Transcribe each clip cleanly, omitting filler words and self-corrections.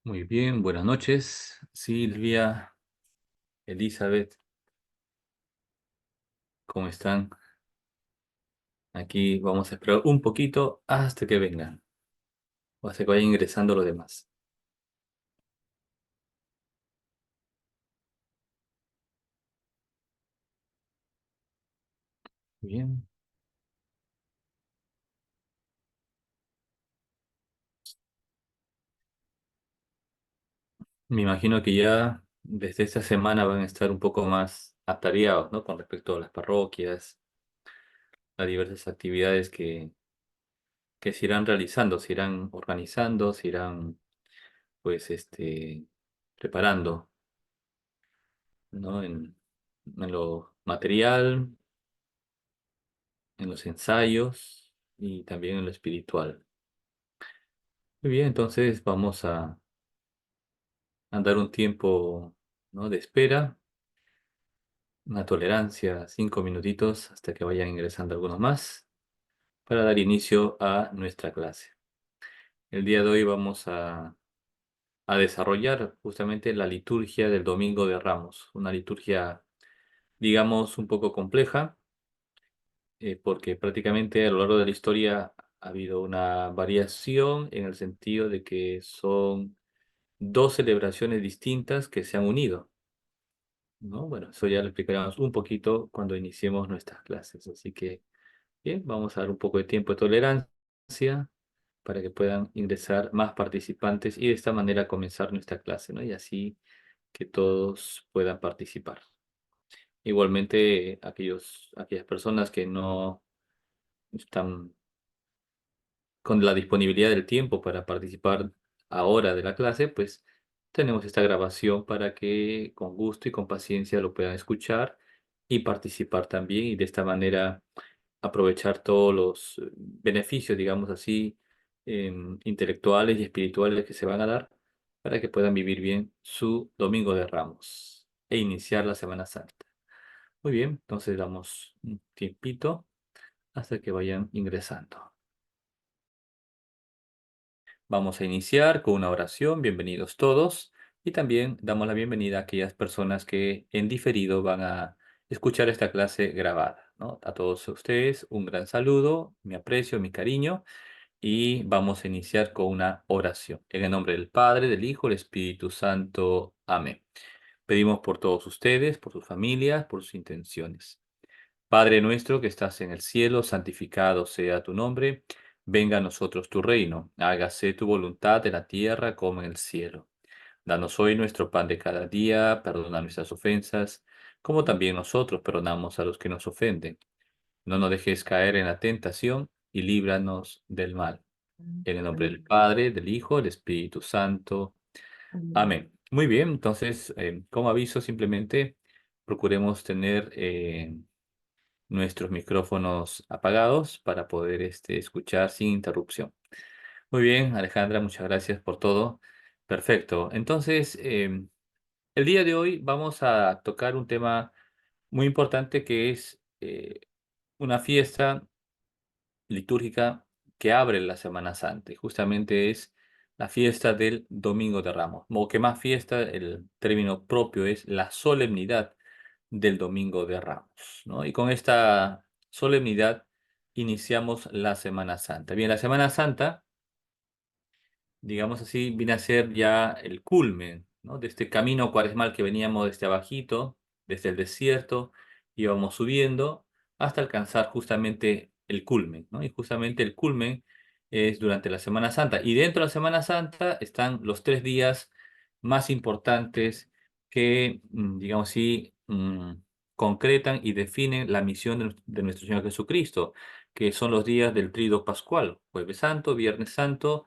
Muy bien, buenas noches, Silvia, Elizabeth, ¿cómo están? Aquí vamos a esperar un poquito hasta que vengan, o hasta que vayan ingresando los demás. Bien, me imagino que ya desde esta semana van a estar un poco más atareados, ¿no? Con respecto a las parroquias, a diversas actividades que se irán realizando, se irán organizando, se irán, pues, preparando, ¿no? En lo material, en los ensayos y también en lo espiritual. Muy bien, entonces vamos a dar un tiempo, ¿no? de espera, una tolerancia, 5 minutitos hasta que vayan ingresando algunos más para dar inicio a nuestra clase. El día de hoy vamos a desarrollar justamente la liturgia del Domingo de Ramos, una liturgia, digamos, un poco compleja, porque prácticamente a lo largo de la historia ha habido una variación en el sentido de que son dos celebraciones distintas que se han unido, ¿no? Bueno, eso ya lo explicaremos un poquito cuando iniciemos nuestras clases. Así que, bien, vamos a dar un poco de tiempo de tolerancia para que puedan ingresar más participantes y de esta manera comenzar nuestra clase, ¿no? Y así que todos puedan participar. Igualmente, aquellas personas que no están con la disponibilidad del tiempo para participar ahora de la clase, pues tenemos esta grabación para que con gusto y con paciencia lo puedan escuchar y participar también y de esta manera aprovechar todos los beneficios, digamos así, intelectuales y espirituales que se van a dar para que puedan vivir bien su Domingo de Ramos e iniciar la Semana Santa. Muy bien, entonces damos un tiempito hasta que vayan ingresando. Vamos a iniciar con una oración, bienvenidos todos, y también damos la bienvenida a aquellas personas que en diferido van a escuchar esta clase grabada, ¿no? A todos ustedes un gran saludo, mi aprecio, mi cariño, y vamos a iniciar con una oración. En el nombre del Padre, del Hijo, del Espíritu Santo. Amén. Pedimos por todos ustedes, por sus familias, por sus intenciones. Padre nuestro que estás en el cielo, santificado sea tu nombre. Venga a nosotros tu reino. Hágase tu voluntad en la tierra como en el cielo. Danos hoy nuestro pan de cada día. Perdona nuestras ofensas, como también nosotros perdonamos a los que nos ofenden. No nos dejes caer en la tentación y líbranos del mal. En el nombre del Padre, del Hijo, del Espíritu Santo. Amén. Muy bien, entonces, como aviso, simplemente procuremos tener nuestros micrófonos apagados para poder escuchar sin interrupción. Muy bien, Alejandra, muchas gracias por todo. Perfecto. Entonces, el día de hoy vamos a tocar un tema muy importante que es una fiesta litúrgica que abre la Semana Santa. Y justamente es la fiesta del Domingo de Ramos. O que más fiesta, el término propio es la solemnidad del Domingo de Ramos, ¿no? Y con esta solemnidad iniciamos la Semana Santa. Bien, la Semana Santa, digamos así, viene a ser ya el culmen, ¿no? De este camino cuaresmal que veníamos desde abajito, desde el desierto, íbamos subiendo hasta alcanzar justamente el culmen, ¿no? Y justamente el culmen es durante la Semana Santa. Y dentro de la Semana Santa están los 3 días más importantes que, digamos así, concretan y definen la misión de nuestro Señor Jesucristo, que son los días del Tríodo Pascual, Jueves Santo, Viernes Santo,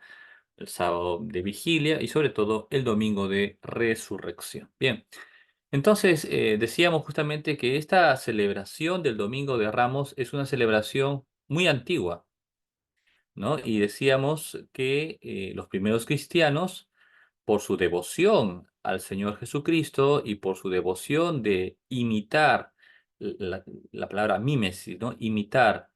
el sábado de vigilia y sobre todo el domingo de resurrección. Bien, entonces decíamos justamente que esta celebración del Domingo de Ramos es una celebración muy antigua, ¿no? Y decíamos que los primeros cristianos, por su devoción al Señor Jesucristo y por su devoción de imitar la, la palabra mímesis, ¿no? Imitar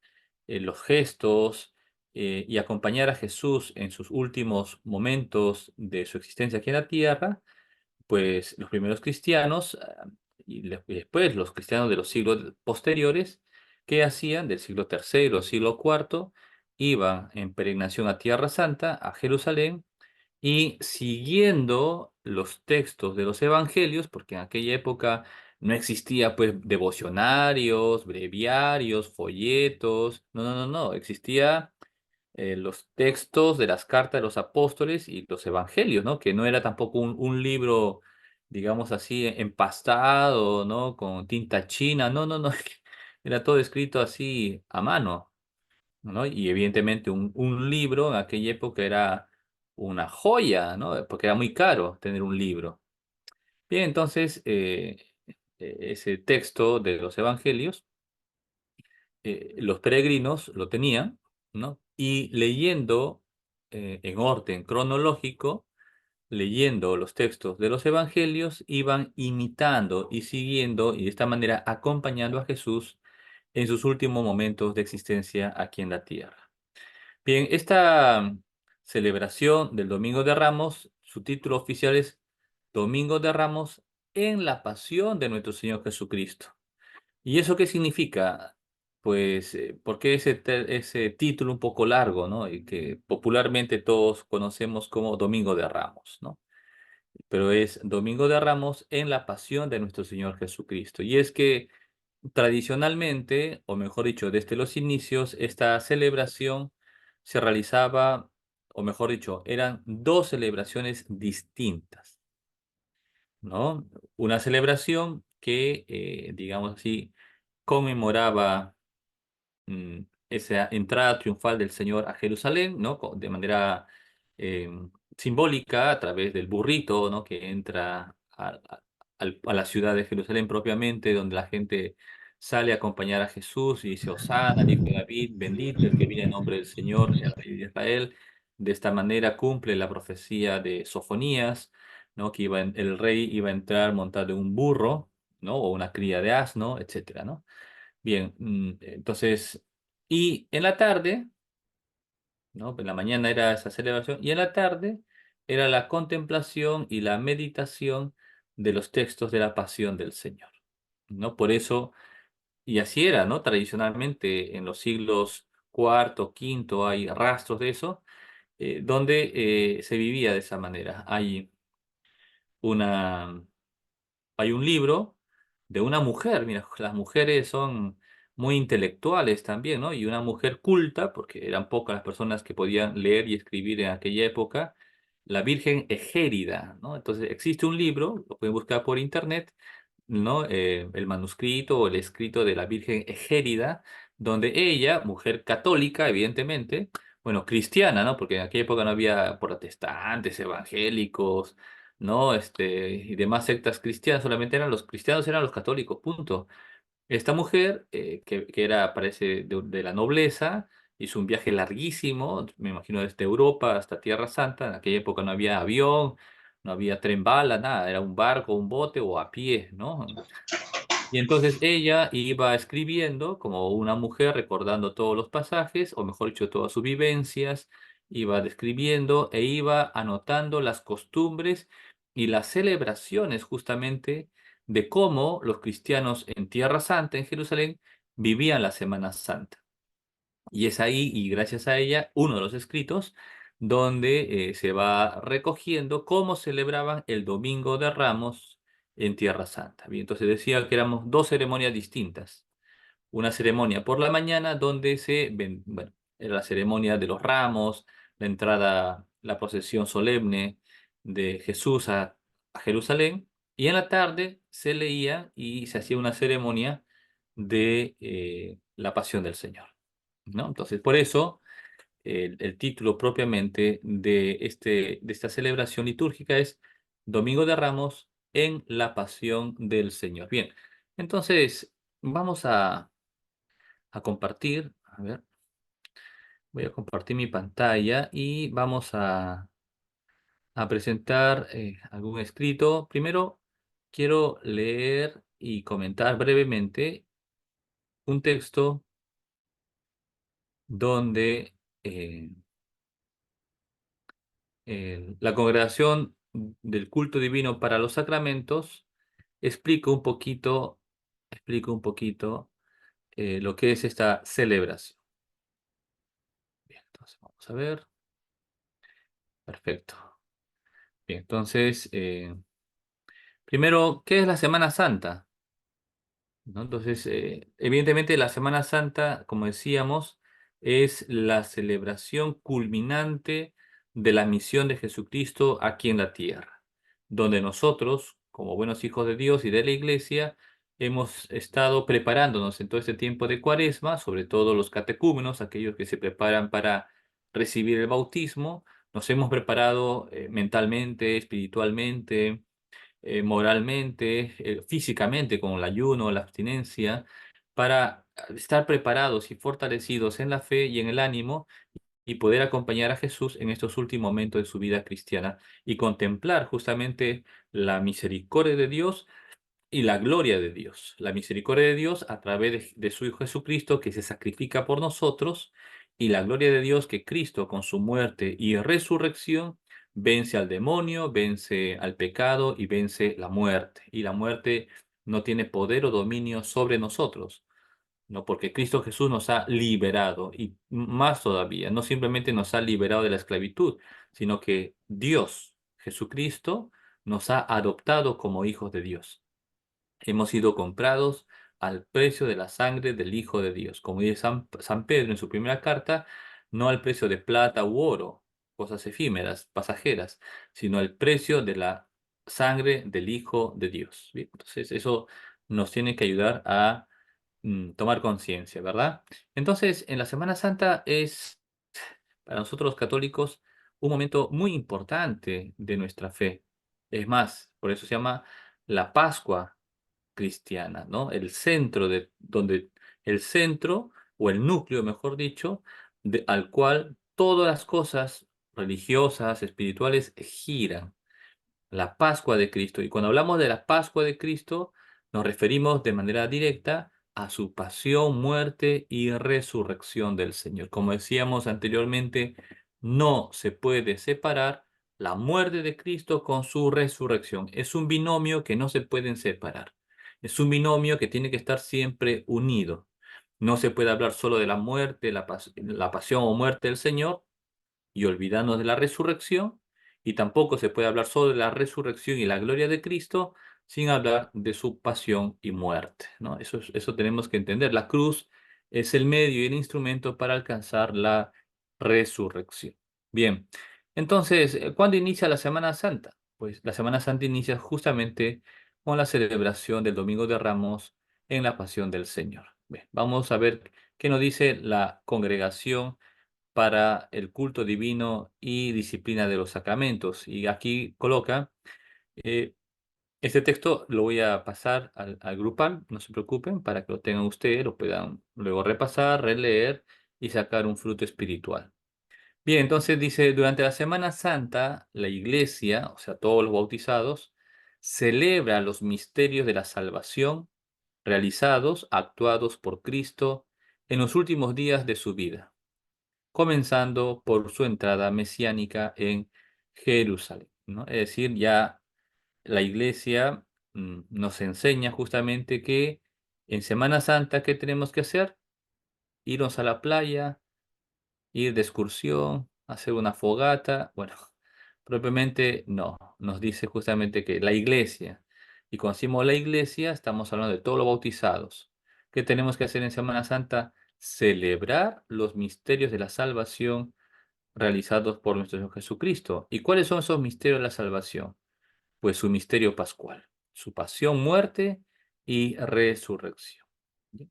los gestos, y acompañar a Jesús en sus últimos momentos de su existencia aquí en la tierra, pues los primeros cristianos y después los cristianos de los siglos posteriores, ¿qué hacían? Del siglo tercero, siglo cuarto, iban en peregrinación a Tierra Santa, a Jerusalén, y siguiendo los textos de los evangelios, porque en aquella época no existía pues devocionarios, breviarios, folletos, no, existía los textos de las cartas de los apóstoles y los evangelios, ¿no? Que no era tampoco un libro, digamos así, empastado, ¿no? Con tinta china, no, era todo escrito así a mano, ¿no? Y evidentemente un libro en aquella época era una joya, ¿no? Porque era muy caro tener un libro. Bien, entonces, ese texto de los evangelios, los peregrinos lo tenían, ¿no? Y leyendo en orden cronológico, leyendo los textos de los evangelios, iban imitando y siguiendo y de esta manera acompañando a Jesús en sus últimos momentos de existencia aquí en la tierra. Bien, esta celebración del Domingo de Ramos, su título oficial es Domingo de Ramos en la Pasión de nuestro Señor Jesucristo. ¿Y eso qué significa? Pues, ¿por qué ese título un poco largo, ¿no? Y que popularmente todos conocemos como Domingo de Ramos, ¿no? Pero es Domingo de Ramos en la Pasión de nuestro Señor Jesucristo. Y es que tradicionalmente, o mejor dicho, desde los inicios, esta celebración se realizaba, o mejor dicho, eran dos celebraciones distintas, ¿no? Una celebración que, digamos así, conmemoraba esa entrada triunfal del Señor a Jerusalén, ¿no? De manera simbólica, a través del burrito, ¿no? Que entra a la ciudad de Jerusalén propiamente, donde la gente sale a acompañar a Jesús y dice, Hosana, al Hijo de David, bendito el que viene en nombre del Señor, el Rey de Israel. De esta manera cumple la profecía de Sofonías, ¿no? Que el rey iba a entrar montado en un burro, ¿no? O una cría de asno, etcétera, ¿no? Bien, entonces, y en la tarde, ¿no? En la mañana era esa celebración, y en la tarde era la contemplación y la meditación de los textos de la pasión del Señor, ¿no? Por eso, y así era, ¿no? Tradicionalmente, en los siglos cuarto, quinto, hay rastros de eso, donde se vivía de esa manera. Una Hay un libro de una mujer, mira, las mujeres son muy intelectuales también, ¿no? Y una mujer culta, porque eran pocas las personas que podían leer y escribir en aquella época, la Virgen Egérida, ¿no? Entonces existe un libro, lo pueden buscar por internet, ¿no? El manuscrito o el escrito de la Virgen Egérida, donde ella, mujer católica, evidentemente, bueno, cristiana, ¿no? Porque en aquella época no había protestantes, evangélicos, ¿no? Y demás sectas cristianas, solamente eran los cristianos, eran los católicos, punto. Esta mujer, que era, parece, de la nobleza, hizo un viaje larguísimo, me imagino desde Europa hasta Tierra Santa. En aquella época no había avión, no había tren bala, nada, era un barco, un bote o a pie, ¿no? Y entonces ella iba escribiendo como una mujer, recordando todos los pasajes, o mejor dicho, todas sus vivencias, iba describiendo e iba anotando las costumbres y las celebraciones justamente de cómo los cristianos en Tierra Santa, en Jerusalén, vivían la Semana Santa. Y es ahí, y gracias a ella, uno de los escritos donde se va recogiendo cómo celebraban el Domingo de Ramos en Tierra Santa. Bien, entonces decía que éramos dos ceremonias distintas. Una ceremonia por la mañana donde bueno, era la ceremonia de los ramos, la entrada, la procesión solemne de Jesús a Jerusalén, y en la tarde se leía y se hacía una ceremonia de la Pasión del Señor, ¿no? Entonces, por eso el título propiamente de esta celebración litúrgica es Domingo de Ramos en la Pasión del Señor. Bien, entonces vamos a compartir, a ver, voy a compartir mi pantalla y vamos a presentar algún escrito. Primero, quiero leer y comentar brevemente un texto donde eh, la Congregación del Culto Divino para los Sacramentos explica un poquito lo que es esta celebración. Bien, entonces vamos a ver. Perfecto. Bien, entonces, primero, ¿qué es la Semana Santa? ¿No? Entonces, evidentemente la Semana Santa, como decíamos, es la celebración culminante de la misión de Jesucristo aquí en la tierra, donde nosotros, como buenos hijos de Dios y de la Iglesia, hemos estado preparándonos en todo este tiempo de Cuaresma, sobre todo los catecúmenos, aquellos que se preparan para recibir el bautismo, nos hemos preparado mentalmente, espiritualmente, moralmente, físicamente, con el ayuno, la abstinencia, para estar preparados y fortalecidos en la fe y en el ánimo y poder acompañar a Jesús en estos últimos momentos de su vida cristiana y contemplar justamente la misericordia de Dios y la gloria de Dios. La misericordia de Dios a través de su Hijo Jesucristo que se sacrifica por nosotros y la gloria de Dios que Cristo con su muerte y resurrección vence al demonio, vence al pecado y vence la muerte. Y la muerte no tiene poder o dominio sobre nosotros, ¿no? Porque Cristo Jesús nos ha liberado y más todavía, no simplemente nos ha liberado de la esclavitud, sino que Dios, Jesucristo, nos ha adoptado como hijos de Dios. Hemos sido comprados al precio de la sangre del Hijo de Dios. Como dice San Pedro en su primera carta, no al precio de plata u oro, cosas efímeras, pasajeras, sino al precio de la sangre del Hijo de Dios. Bien, entonces, eso nos tiene que ayudar a tomar conciencia, ¿verdad? Entonces, en la Semana Santa es, para nosotros los católicos, un momento muy importante de nuestra fe. Es más, por eso se llama la Pascua cristiana, ¿no? El centro o el núcleo, mejor dicho, al cual todas las cosas religiosas, espirituales, giran. La Pascua de Cristo. Y cuando hablamos de la Pascua de Cristo, nos referimos de manera directa a su pasión, muerte y resurrección del Señor. Como decíamos anteriormente, no se puede separar la muerte de Cristo con su resurrección. Es un binomio que no se pueden separar. Es un binomio que tiene que estar siempre unido. No se puede hablar solo de la muerte, la pasión o muerte del Señor y olvidarnos de la resurrección, y tampoco se puede hablar solo de la resurrección y la gloria de Cristo sin hablar de su pasión y muerte, ¿no? Eso tenemos que entender. La cruz es el medio y el instrumento para alcanzar la resurrección. Bien, entonces, ¿cuándo inicia la Semana Santa? Pues la Semana Santa inicia justamente con la celebración del Domingo de Ramos en la Pasión del Señor. Bien, vamos a ver qué nos dice la congregación para el culto divino y disciplina de los sacramentos. Y aquí coloca, eh, este texto lo voy a pasar al grupal, no se preocupen, para que lo tengan ustedes, lo puedan luego repasar, releer y sacar un fruto espiritual. Bien, entonces dice, durante la Semana Santa, la iglesia, o sea, todos los bautizados, celebra los misterios de la salvación realizados, actuados por Cristo en los últimos días de su vida, comenzando por su entrada mesiánica en Jerusalén, ¿no? Es decir, ya la iglesia nos enseña justamente que en Semana Santa, ¿qué tenemos que hacer? Irnos a la playa, ir de excursión, hacer una fogata. Bueno, propiamente no, nos dice justamente que la iglesia, y cuando decimos la iglesia, estamos hablando de todos los bautizados. ¿Qué tenemos que hacer en Semana Santa? Celebrar los misterios de la salvación realizados por nuestro Señor Jesucristo. ¿Y cuáles son esos misterios de la salvación? Pues su misterio pascual, su pasión, muerte y resurrección, ¿sí?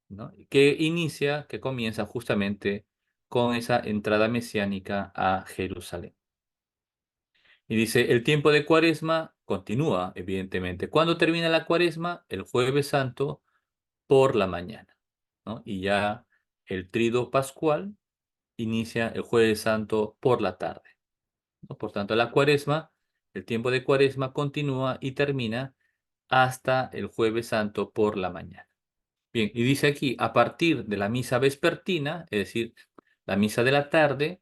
¿No? Que comienza justamente con esa entrada mesiánica a Jerusalén. Y dice, el tiempo de Cuaresma continúa, evidentemente. ¿Cuándo termina la Cuaresma? El Jueves Santo por la mañana, ¿no? Y ya el trido pascual inicia el Jueves Santo por la tarde, ¿no? Por tanto, el tiempo de Cuaresma continúa y termina hasta el Jueves Santo por la mañana. Bien, y dice aquí, a partir de la misa vespertina, es decir, La misa de la tarde,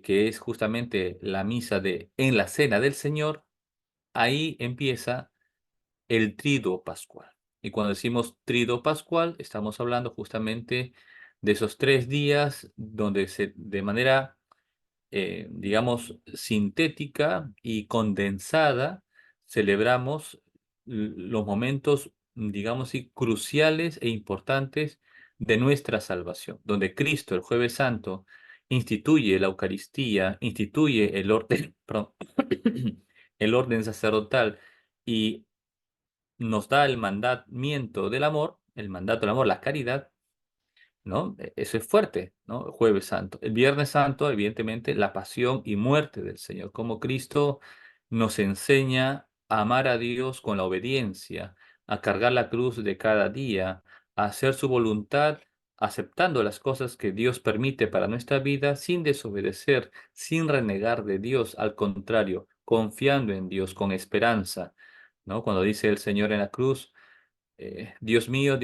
que es justamente la misa de en la cena del Señor, ahí empieza el triduo pascual. Y cuando decimos triduo pascual, estamos hablando justamente de esos 3 días donde de manera, digamos, sintética y condensada, celebramos los momentos, digamos así, cruciales e importantes de nuestra salvación, donde Cristo, el Jueves Santo, instituye la Eucaristía, instituye el orden, perdón, el orden sacerdotal y nos da el mandamiento del amor, el mandato del amor, la caridad, ¿no? Eso es fuerte, ¿no? Jueves Santo. El Viernes Santo, evidentemente, la pasión y muerte del Señor, como Cristo nos enseña a amar a Dios con la obediencia, a cargar la cruz de cada día, a hacer su voluntad, aceptando las cosas que Dios permite para nuestra vida, sin desobedecer, sin renegar de Dios, al contrario, confiando en Dios con esperanza, ¿no? Cuando dice el Señor en la cruz, Dios mío,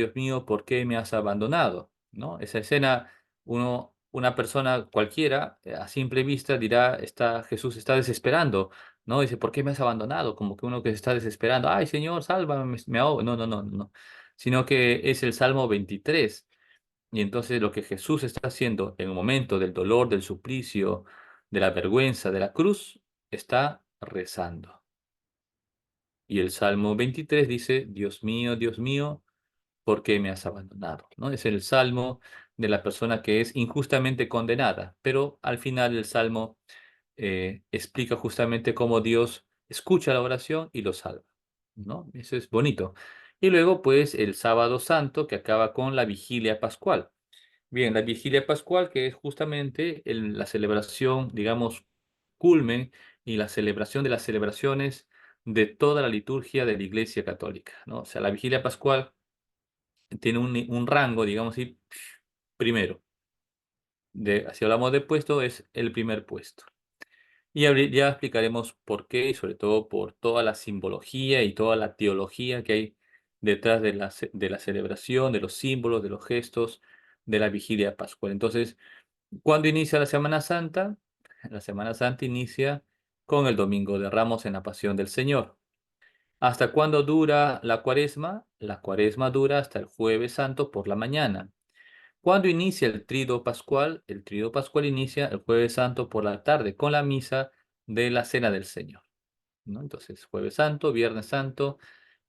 ¿por qué me has abandonado? ¿No? Esa escena, una persona cualquiera, a simple vista dirá, Jesús está desesperando, ¿no? Dice, ¿por qué me has abandonado? Como que uno que se está desesperando, ay Señor, sálvame, me ahogo. No, no, no, no. Sino que es el Salmo 23. Y entonces lo que Jesús está haciendo en el momento del dolor, del suplicio, de la vergüenza, de la cruz, está rezando. Y el Salmo 23 dice, Dios mío, ¿por qué me has abandonado? ¿No? Es el salmo de la persona que es injustamente condenada, pero al final el salmo explica justamente cómo Dios escucha la oración y lo salva, ¿no? Eso es bonito. Y luego, pues, el sábado santo que acaba con la vigilia pascual. Bien, la vigilia pascual que es justamente la celebración, digamos, culmen y la celebración de las celebraciones de toda la liturgia de la Iglesia Católica, ¿no? O sea, la vigilia pascual tiene un rango, digamos así, primero. Si hablamos de puesto, es el primer puesto. Y ya explicaremos por qué y sobre todo por toda la simbología y toda la teología que hay detrás de la celebración, de los símbolos, de los gestos de la vigilia pascual. Entonces, ¿cuándo inicia la Semana Santa? La Semana Santa inicia con el Domingo de Ramos en la Pasión del Señor. ¿Hasta cuándo dura la cuaresma? La cuaresma dura hasta el Jueves Santo por la mañana. ¿Cuándo inicia el Triduo Pascual? El Triduo Pascual inicia el Jueves Santo por la tarde con la misa de la Cena del Señor, ¿no? Entonces, Jueves Santo, Viernes Santo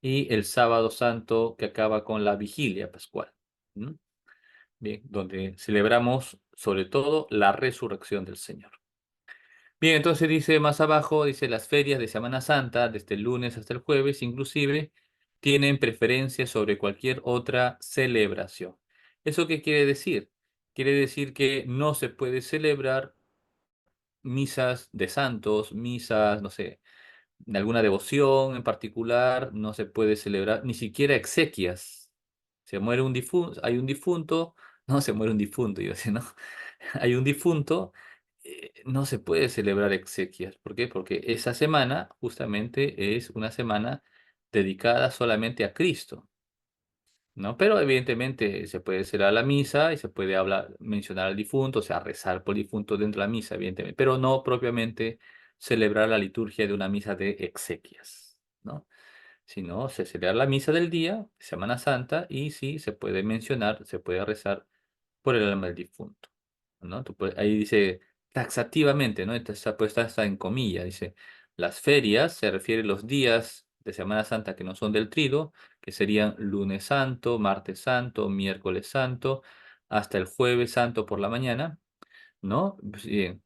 y el Sábado Santo que acaba con la Vigilia Pascual, ¿no? Bien, donde celebramos sobre todo la resurrección del Señor. Bien, entonces dice más abajo, dice las ferias de Semana Santa, desde el lunes hasta el jueves, inclusive, tienen preferencia sobre cualquier otra celebración. ¿Eso qué quiere decir? Quiere decir que no se puede celebrar misas de santos, misas, no sé, de alguna devoción en particular, no se puede celebrar ni siquiera exequias. Se muere un difunto, hay un difunto, no se muere un difunto, yo decía, ¿no? Hay un difunto, no se puede celebrar exequias. ¿Por qué? Porque esa semana justamente es una semana dedicada solamente a Cristo, ¿no? Pero evidentemente se puede celebrar la misa y se puede hablar, mencionar al difunto, o sea, rezar por el difunto dentro de la misa, evidentemente, pero no propiamente celebrar la liturgia de una misa de exequias, ¿no? Sino se celebra la misa del día, Semana Santa, y sí se puede mencionar, se puede rezar por el alma del difunto, ¿no? Ahí dice taxativamente, ¿no? Está puesta hasta en comillas, dice, las ferias se refieren los días de Semana Santa que no son del trido, que serían lunes santo, martes santo, miércoles santo, hasta el jueves santo por la mañana, ¿no? Bien,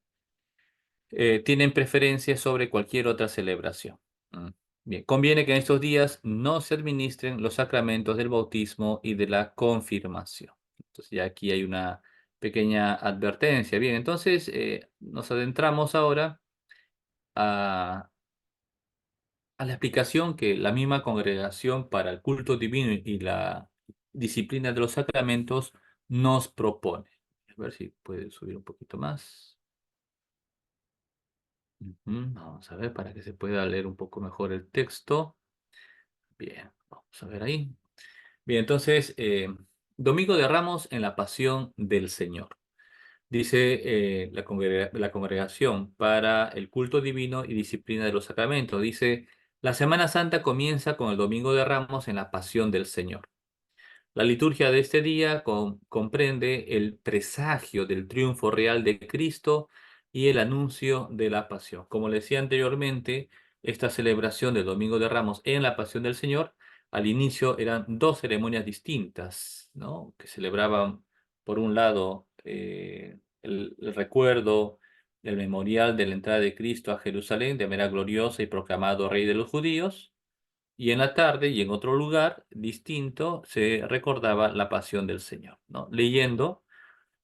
tienen preferencia sobre cualquier otra celebración. Mm, Bien, conviene que en estos días no se administren los sacramentos del bautismo y de la confirmación. Entonces ya aquí hay una pequeña advertencia. Bien, entonces nos adentramos ahora a, a la explicación que la misma congregación para el culto divino y la disciplina de los sacramentos nos propone. A ver si puede subir un poquito más. Vamos a ver para que se pueda leer un poco mejor el texto. Bien, vamos a ver ahí. Bien, entonces, Domingo de Ramos en la Pasión del Señor. Dice la congregación para el culto divino y disciplina de los sacramentos. Dice, la Semana Santa comienza con el Domingo de Ramos en la Pasión del Señor. La liturgia de este día comprende el presagio del triunfo real de Cristo y el anuncio de la pasión. Como le decía anteriormente, esta celebración del Domingo de Ramos en la Pasión del Señor, al inicio eran dos ceremonias distintas, ¿no? Que celebraban, por un lado, el recuerdo, el memorial de la entrada de Cristo a Jerusalén de manera gloriosa y proclamado Rey de los Judíos, y en la tarde y en otro lugar distinto se recordaba la pasión del Señor, ¿no? Leyendo,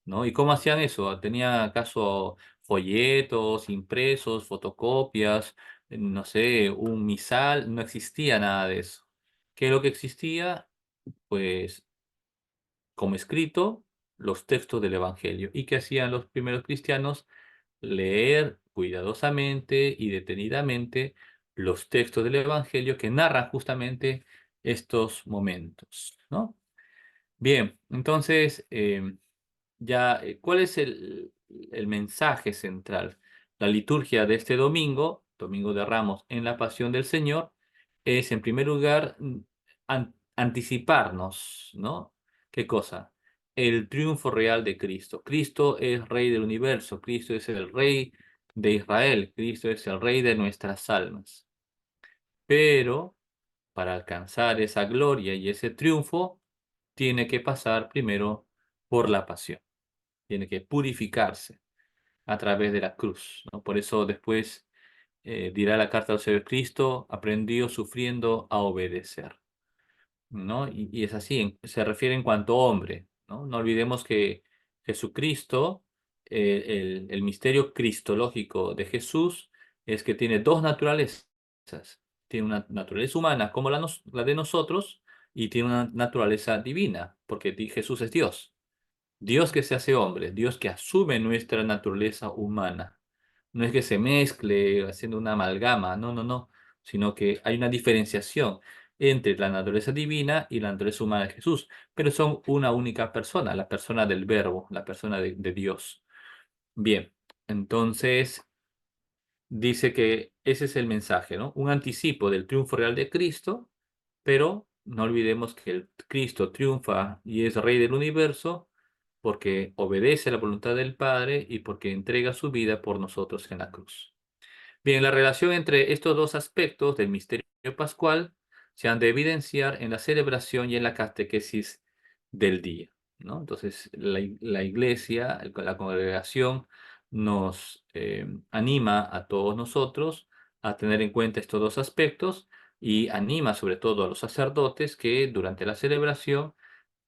¿no? ¿Y cómo hacían eso? ¿Tenía acaso folletos, impresos, fotocopias, no sé, un misal? No existía nada de eso. ¿Qué es lo que existía? Pues como escrito, los textos del Evangelio. ¿Y qué hacían los primeros cristianos? Leer cuidadosamente y detenidamente los textos del Evangelio que narran justamente estos momentos, ¿no? Bien, entonces, ¿cuál es el mensaje central? La liturgia de este domingo, Domingo de Ramos en la Pasión del Señor, es en primer lugar anticiparnos, ¿no? ¿Qué cosa? El triunfo real de Cristo. Cristo es Rey del universo, Cristo es el Rey de Israel, Cristo es el Rey de nuestras almas. Pero para alcanzar esa gloria y ese triunfo, tiene que pasar primero por la pasión, tiene que purificarse a través de la cruz, ¿no? Por eso después dirá la carta al Señor Cristo, aprendió sufriendo a obedecer, ¿no? Y es así, se refiere en cuanto hombre, ¿no? No olvidemos que Jesucristo, el misterio cristológico de Jesús es que tiene dos naturalezas. Tiene una naturaleza humana como la de nosotros y tiene una naturaleza divina, porque Jesús es Dios. Dios que se hace hombre, Dios que asume nuestra naturaleza humana. No es que se mezcle haciendo una amalgama, no, no, no, sino que hay una diferenciación entre la naturaleza divina y la naturaleza humana de Jesús, pero son una única persona, la persona del Verbo, la persona de Dios. Bien, entonces dice que ese es el mensaje, ¿no? Un anticipo del triunfo real de Cristo, pero no olvidemos que el Cristo triunfa y es Rey del universo porque obedece a la voluntad del Padre y porque entrega su vida por nosotros en la cruz. Bien, la relación entre estos dos aspectos del misterio pascual se han de evidenciar en la celebración y en la catequesis del día, ¿no? Entonces, la iglesia, la congregación, nos anima a todos nosotros a tener en cuenta estos dos aspectos y anima sobre todo a los sacerdotes que durante la celebración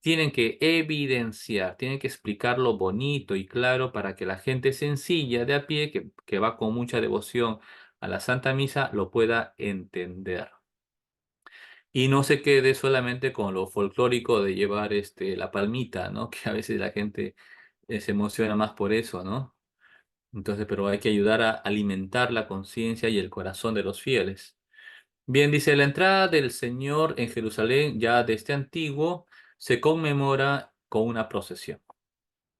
tienen que evidenciar, tienen que explicarlo bonito y claro para que la gente sencilla de a pie, que va con mucha devoción a la Santa Misa, lo pueda entender. Y no se quede solamente con lo folclórico de llevar la palmita, ¿no? Que a veces la gente se emociona más por eso, ¿no? Entonces, pero hay que ayudar a alimentar la conciencia y el corazón de los fieles. Bien, dice, la entrada del Señor en Jerusalén ya desde antiguo se conmemora con una procesión,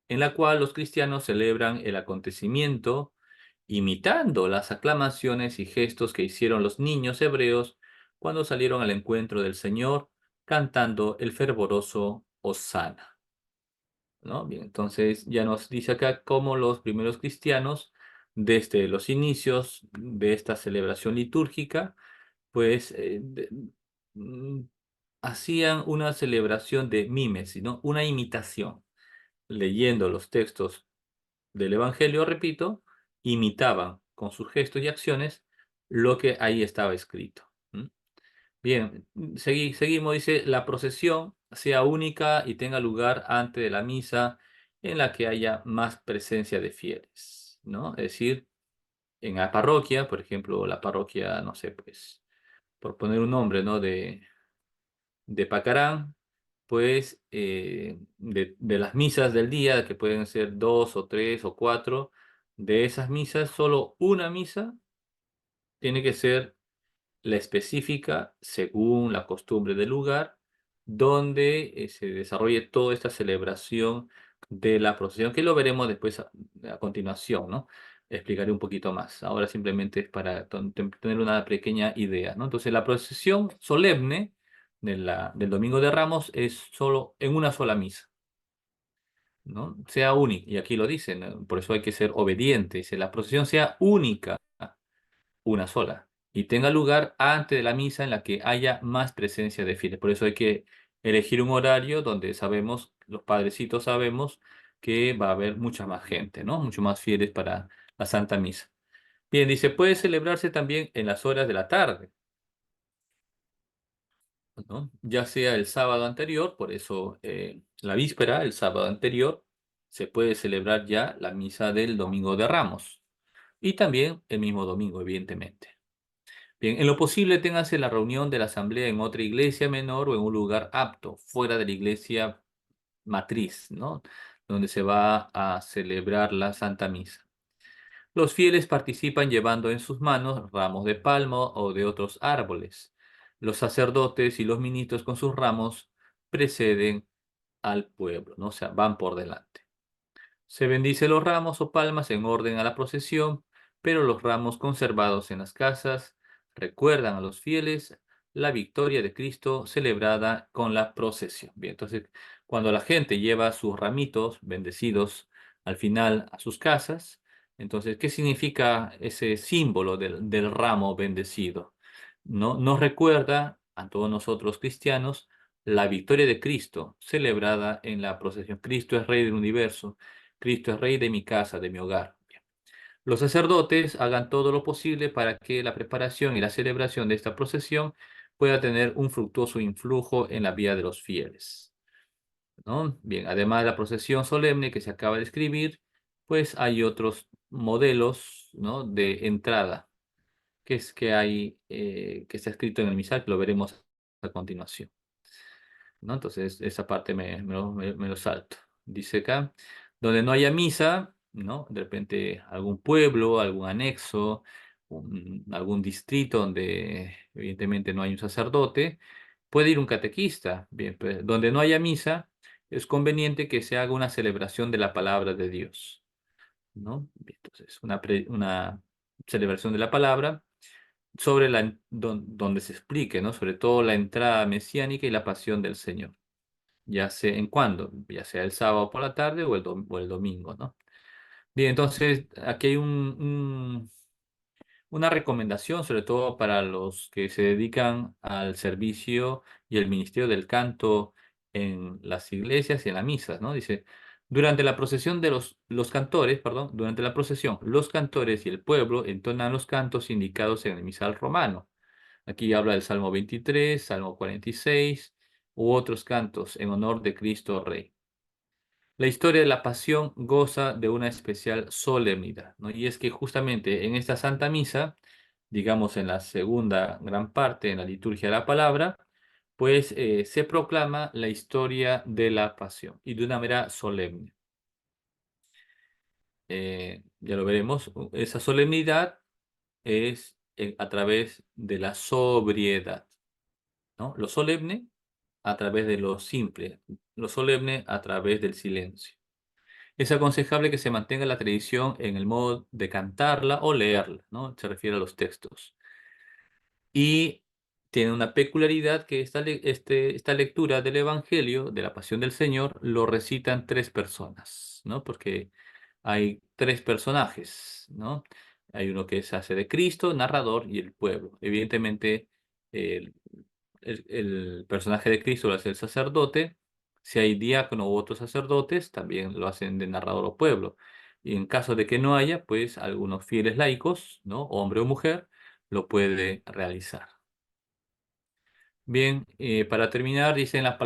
en la cual los cristianos celebran el acontecimiento imitando las aclamaciones y gestos que hicieron los niños hebreos cuando salieron al encuentro del Señor cantando el fervoroso Hosana, ¿no? Bien, entonces ya nos dice acá cómo los primeros cristianos, desde los inicios de esta celebración litúrgica, pues mm, hacían una celebración de mímesis, ¿no? Una imitación. Leyendo los textos del Evangelio, repito, imitaban con sus gestos y acciones lo que ahí estaba escrito. ¿M? Bien, seguimos, dice, la procesión sea única y tenga lugar antes de la misa en la que haya más presencia de fieles, ¿no? Es decir, en la parroquia, por ejemplo, la parroquia, no sé, pues, por poner un nombre, ¿no? De Pacarán, pues de las misas del día, que pueden ser dos o tres o cuatro, de esas misas, solo una misa tiene que ser la específica según la costumbre del lugar, donde se desarrolle toda esta celebración de la procesión, que lo veremos después a continuación, ¿no? Explicaré un poquito más. Ahora simplemente es para tener una pequeña idea, ¿no? Entonces, la procesión solemne del Domingo de Ramos es solo en una sola misa, ¿no? Sea única, y aquí lo dicen, ¿no? Por eso hay que ser obedientes, que la procesión sea única, una sola, y tenga lugar antes de la misa en la que haya más presencia de fieles. Por eso hay que elegir un horario donde sabemos, los padrecitos sabemos que va a haber mucha más gente, ¿no? Mucho más fieles para la Santa Misa. Bien, dice, puede celebrarse también en las horas de la tarde, ¿no? Ya sea el sábado anterior, por eso la víspera, el sábado anterior, se puede celebrar ya la misa del Domingo de Ramos. Y también el mismo domingo, evidentemente. Bien, en lo posible téngase la reunión de la asamblea en otra iglesia menor o en un lugar apto, fuera de la iglesia matriz, ¿no? Donde se va a celebrar la Santa Misa. Los fieles participan llevando en sus manos ramos de palma o de otros árboles. Los sacerdotes y los ministros con sus ramos preceden al pueblo, ¿no? O sea, van por delante. Se bendice los ramos o palmas en orden a la procesión, pero los ramos conservados en las casas recuerdan a los fieles la victoria de Cristo celebrada con la procesión. Bien, entonces, cuando la gente lleva sus ramitos bendecidos al final a sus casas, entonces, ¿qué significa ese símbolo del ramo bendecido? No, nos recuerda a todos nosotros cristianos la victoria de Cristo celebrada en la procesión. Cristo es Rey del universo. Cristo es Rey de mi casa, de mi hogar. Bien. Los sacerdotes hagan todo lo posible para que la preparación y la celebración de esta procesión pueda tener un fructuoso influjo en la vida de los fieles, ¿no? Bien, además de la procesión solemne que se acaba de escribir, pues hay otros modelos, ¿no? De entrada, que es que hay, que está escrito en el misal, que lo veremos a continuación, ¿no? Entonces, esa parte me lo salto. Dice acá, donde no haya misa, ¿no? De repente algún pueblo, algún anexo, algún distrito donde evidentemente no hay un sacerdote, puede ir un catequista. Bien, pues, donde no haya misa, es conveniente que se haga una celebración de la palabra de Dios, ¿no? Bien, entonces, una celebración de la palabra sobre donde se explique, ¿no? Sobre todo la entrada mesiánica y la pasión del Señor, ya sea en cuándo, ya sea el sábado por la tarde o o el domingo, ¿no? Bien, entonces aquí hay una recomendación, sobre todo para los que se dedican al servicio y el ministerio del canto en las iglesias y en las misas, ¿no? Dice, durante la procesión de los cantores, perdón, durante la procesión, los cantores y el pueblo entonan los cantos indicados en el misal romano. Aquí habla del Salmo 23, Salmo 46 u otros cantos en honor de Cristo Rey. La historia de la pasión goza de una especial solemnidad, ¿no? Y es que justamente en esta Santa Misa, digamos en la segunda gran parte, en la liturgia de la palabra, pues se proclama la historia de la pasión y de una manera solemne. Ya lo veremos, esa solemnidad es a través de la sobriedad, ¿no? Lo solemne a través de lo simple, lo solemne a través del silencio. Es aconsejable que se mantenga la tradición en el modo de cantarla o leerla, ¿no? Se refiere a los textos. Y tiene una peculiaridad que esta lectura del Evangelio, de la Pasión del Señor, lo recitan tres personas, ¿no? Porque hay tres personajes, ¿no? Hay uno que se hace de Cristo, narrador y el pueblo. Evidentemente, el, el personaje de Cristo lo hace el sacerdote. Si hay diácono u otros sacerdotes, también lo hacen de narrador o pueblo. Y en caso de que no haya, pues algunos fieles laicos, ¿no? Hombre o mujer, lo puede realizar. Bien, para terminar, dice en la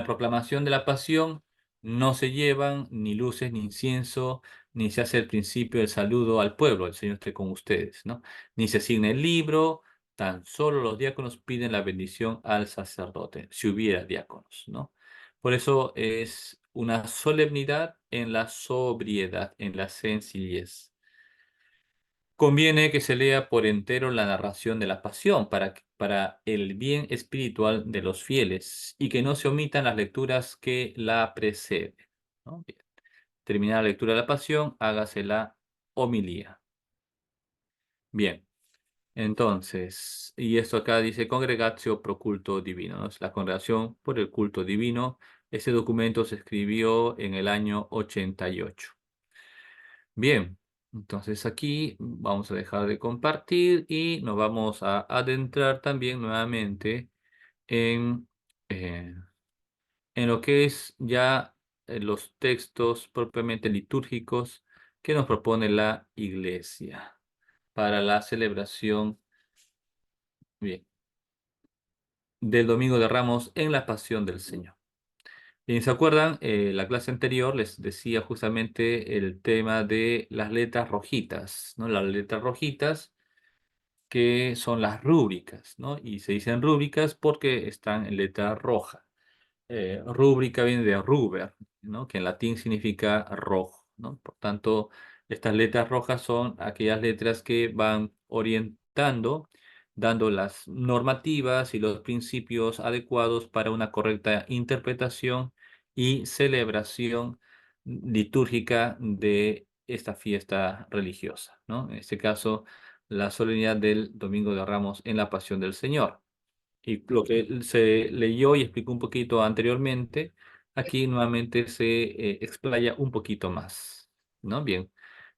proclamación de la pasión, no se llevan ni luces ni incienso, ni se hace el principio del saludo al pueblo, el Señor esté con ustedes, ¿no? Ni se asigna el libro, tan solo los diáconos piden la bendición al sacerdote, si hubiera diáconos, ¿no? Por eso es una solemnidad en la sobriedad, en la sencillez. Conviene que se lea por entero la narración de la pasión para el bien espiritual de los fieles y que no se omitan las lecturas que la preceden, ¿no? Bien. terminada la lectura de la pasión, hágase la homilía. Bien. Entonces, y esto acá dice Congregatio pro culto divino, ¿no? Es la congregación por el culto divino. Ese documento se escribió en el año 88. Bien, entonces aquí vamos a dejar de compartir y nos vamos a adentrar también nuevamente en, eh, en lo que es ya los textos propiamente litúrgicos que nos propone la Iglesia para la celebración. Bien. Del Domingo de Ramos en la Pasión del Señor. Bien, ¿se acuerdan? La clase anterior les decía justamente el tema de las letras rojitas, ¿no? Las letras rojitas que son las rúbricas, ¿no? Y se dicen rúbricas porque están en letra roja. Rúbrica viene de ruber, ¿no? Que en latín significa rojo, ¿no? Por tanto, estas letras rojas son aquellas letras que van orientando, dando las normativas y los principios adecuados para una correcta interpretación y celebración litúrgica de esta fiesta religiosa, ¿no? En este caso, la solemnidad del Domingo de Ramos en la Pasión del Señor. Y lo que se leyó y explicó un poquito anteriormente, aquí nuevamente se explaya un poquito más, ¿no? Bien,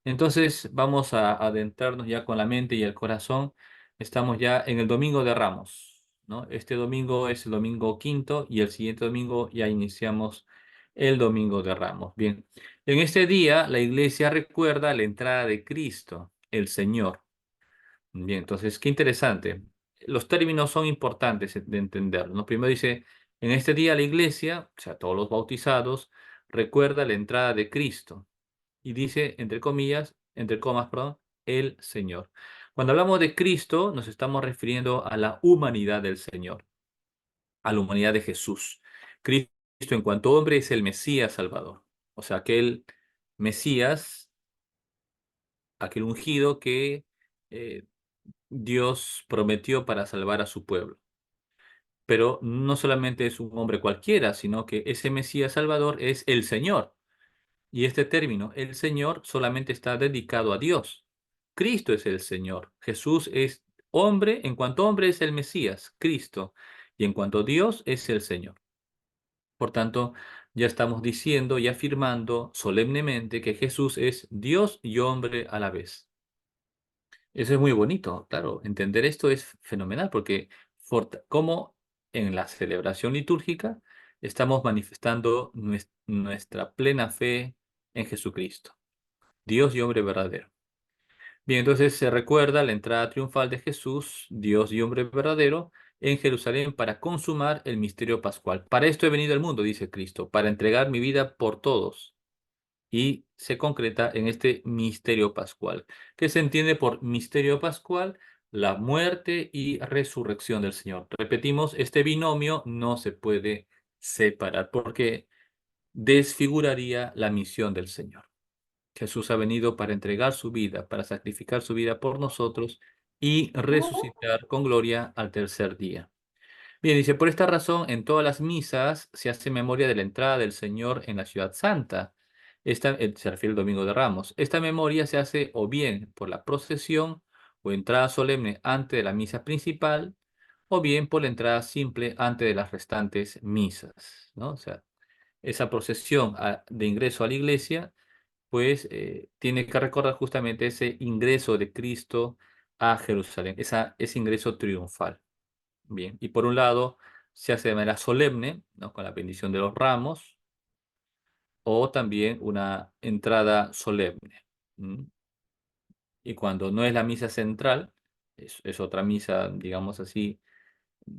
entonces vamos a adentrarnos ya con la mente y el corazón. Estamos ya en el Domingo de Ramos, ¿no? Este domingo es el domingo quinto y el siguiente domingo ya iniciamos el Domingo de Ramos. Bien, en este día la iglesia recuerda la entrada de Cristo, el Señor. Bien, entonces, qué interesante. Los términos son importantes de entender, ¿no? Primero dice, en este día la iglesia, o sea, todos los bautizados, recuerda la entrada de Cristo. Y dice, entre comillas, entre comas, perdón, el Señor. Cuando hablamos de Cristo, nos estamos refiriendo a la humanidad del Señor, a la humanidad de Jesús. Cristo, en cuanto hombre, es el Mesías Salvador. O sea, aquel Mesías, aquel ungido que eh, Dios prometió para salvar a su pueblo. Pero no solamente es un hombre cualquiera, sino que ese Mesías Salvador es el Señor. Y este término, el Señor, solamente está dedicado a Dios. Cristo es el Señor. Jesús es hombre, en cuanto hombre es el Mesías, Cristo. Y en cuanto Dios es el Señor. Por tanto, ya estamos diciendo y afirmando solemnemente que Jesús es Dios y hombre a la vez. Eso es muy bonito, claro. Entender esto es fenomenal porque como en la celebración litúrgica estamos manifestando nuestra plena fe en Jesucristo, Dios y hombre verdadero. Bien, entonces se recuerda la entrada triunfal de Jesús, Dios y hombre verdadero, en Jerusalén para consumar el misterio pascual. Para esto he venido al mundo, dice Cristo, para entregar mi vida por todos y se concreta en este misterio pascual, que se entiende por misterio pascual, la muerte y resurrección del Señor. Repetimos, este binomio no se puede separar porque desfiguraría la misión del Señor. Jesús ha venido para entregar su vida, para sacrificar su vida por nosotros y resucitar con gloria al tercer día. Bien, dice, por esta razón, en todas las misas se hace memoria de la entrada del Señor en la ciudad santa. Esta, se refiere al Domingo de Ramos. Esta memoria se hace o bien por la procesión o entrada solemne antes de la misa principal, o bien por la entrada simple antes de las restantes misas, ¿no? O sea, esa procesión de ingreso a la iglesia, pues tiene que recordar justamente ese ingreso de Cristo a Jerusalén, ese ingreso triunfal. Bien, y por un lado se hace de manera solemne, ¿no? Con la bendición de los ramos, o también una entrada solemne. ¿M? Y cuando no es la misa central, es otra misa, digamos así,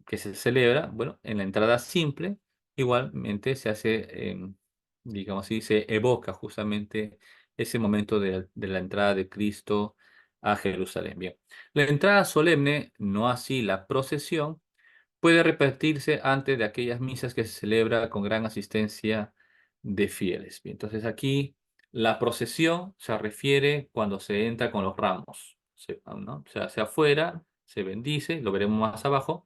que se celebra, bueno, en la entrada simple, igualmente se hace, digamos así, se evoca justamente ese momento de la entrada de Cristo a Jerusalén. Bien, la entrada solemne, no así la procesión, puede repetirse antes de aquellas misas que se celebra con gran asistencia de fieles. Bien, entonces aquí la procesión se refiere cuando se entra con los ramos, ¿no? O sea, hacia afuera, se bendice, lo veremos más abajo,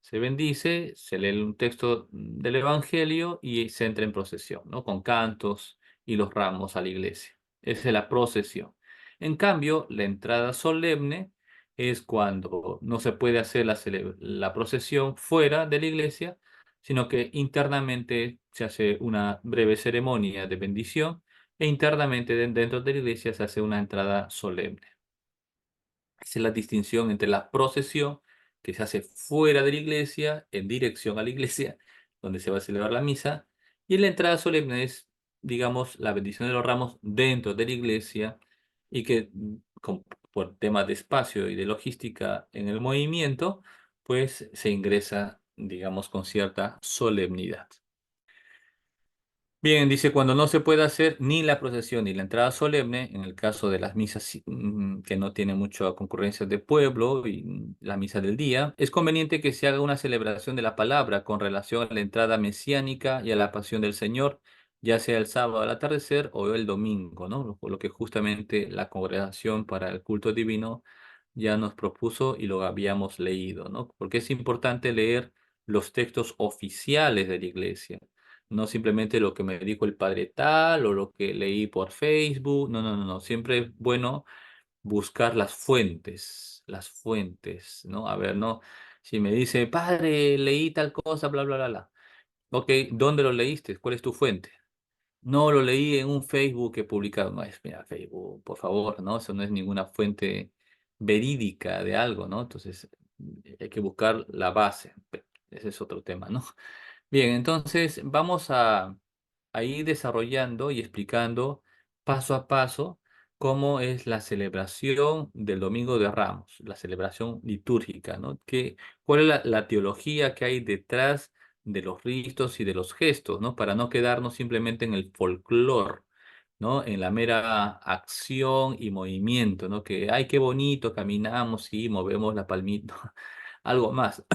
se bendice, se lee un texto del Evangelio y se entra en procesión, ¿no? Con cantos y los ramos a la iglesia. Esa es la procesión. En cambio, la entrada solemne es cuando no se puede hacer la procesión fuera de la iglesia, sino que internamente se hace una breve ceremonia de bendición e internamente dentro de la iglesia se hace una entrada solemne. Esa es la distinción entre la procesión, que se hace fuera de la iglesia, en dirección a la iglesia, donde se va a celebrar la misa, y la entrada solemne es, digamos, la bendición de los ramos dentro de la iglesia y que por temas de espacio y de logística en el movimiento, pues se ingresa, digamos, con cierta solemnidad. Bien, dice, cuando no se puede hacer ni la procesión ni la entrada solemne, en el caso de las misas que no tienen mucha concurrencia de pueblo y la misa del día, es conveniente que se haga una celebración de la palabra con relación a la entrada mesiánica y a la pasión del Señor, ya sea el sábado al atardecer o el domingo, ¿no? Por lo que justamente la congregación para el culto divino ya nos propuso y lo habíamos leído, ¿no? Porque es importante leer los textos oficiales de la iglesia, no simplemente lo que me dijo el padre tal o lo que leí por Facebook. No, no, no, no. Siempre es bueno buscar las fuentes, ¿no? A ver, ¿no? Si me dice, padre, leí tal cosa, bla, bla, bla, bla. Ok, ¿dónde lo leíste? ¿Cuál es tu fuente? No, lo leí en un Facebook que publicado. No es, mira, Facebook, por favor, ¿no? Eso no es ninguna fuente verídica de algo, ¿no? Entonces, hay que buscar la base. Ese es otro tema, ¿no? Bien, entonces vamos a ir desarrollando y explicando paso a paso cómo es la celebración del Domingo de Ramos, la celebración litúrgica, ¿no? ¿Cuál es la teología que hay detrás de los ritos y de los gestos, ¿no? Para no quedarnos simplemente en el folclore, ¿no? En la mera acción y movimiento, ¿no? Que, ay, qué bonito, caminamos y movemos la palmita, algo más.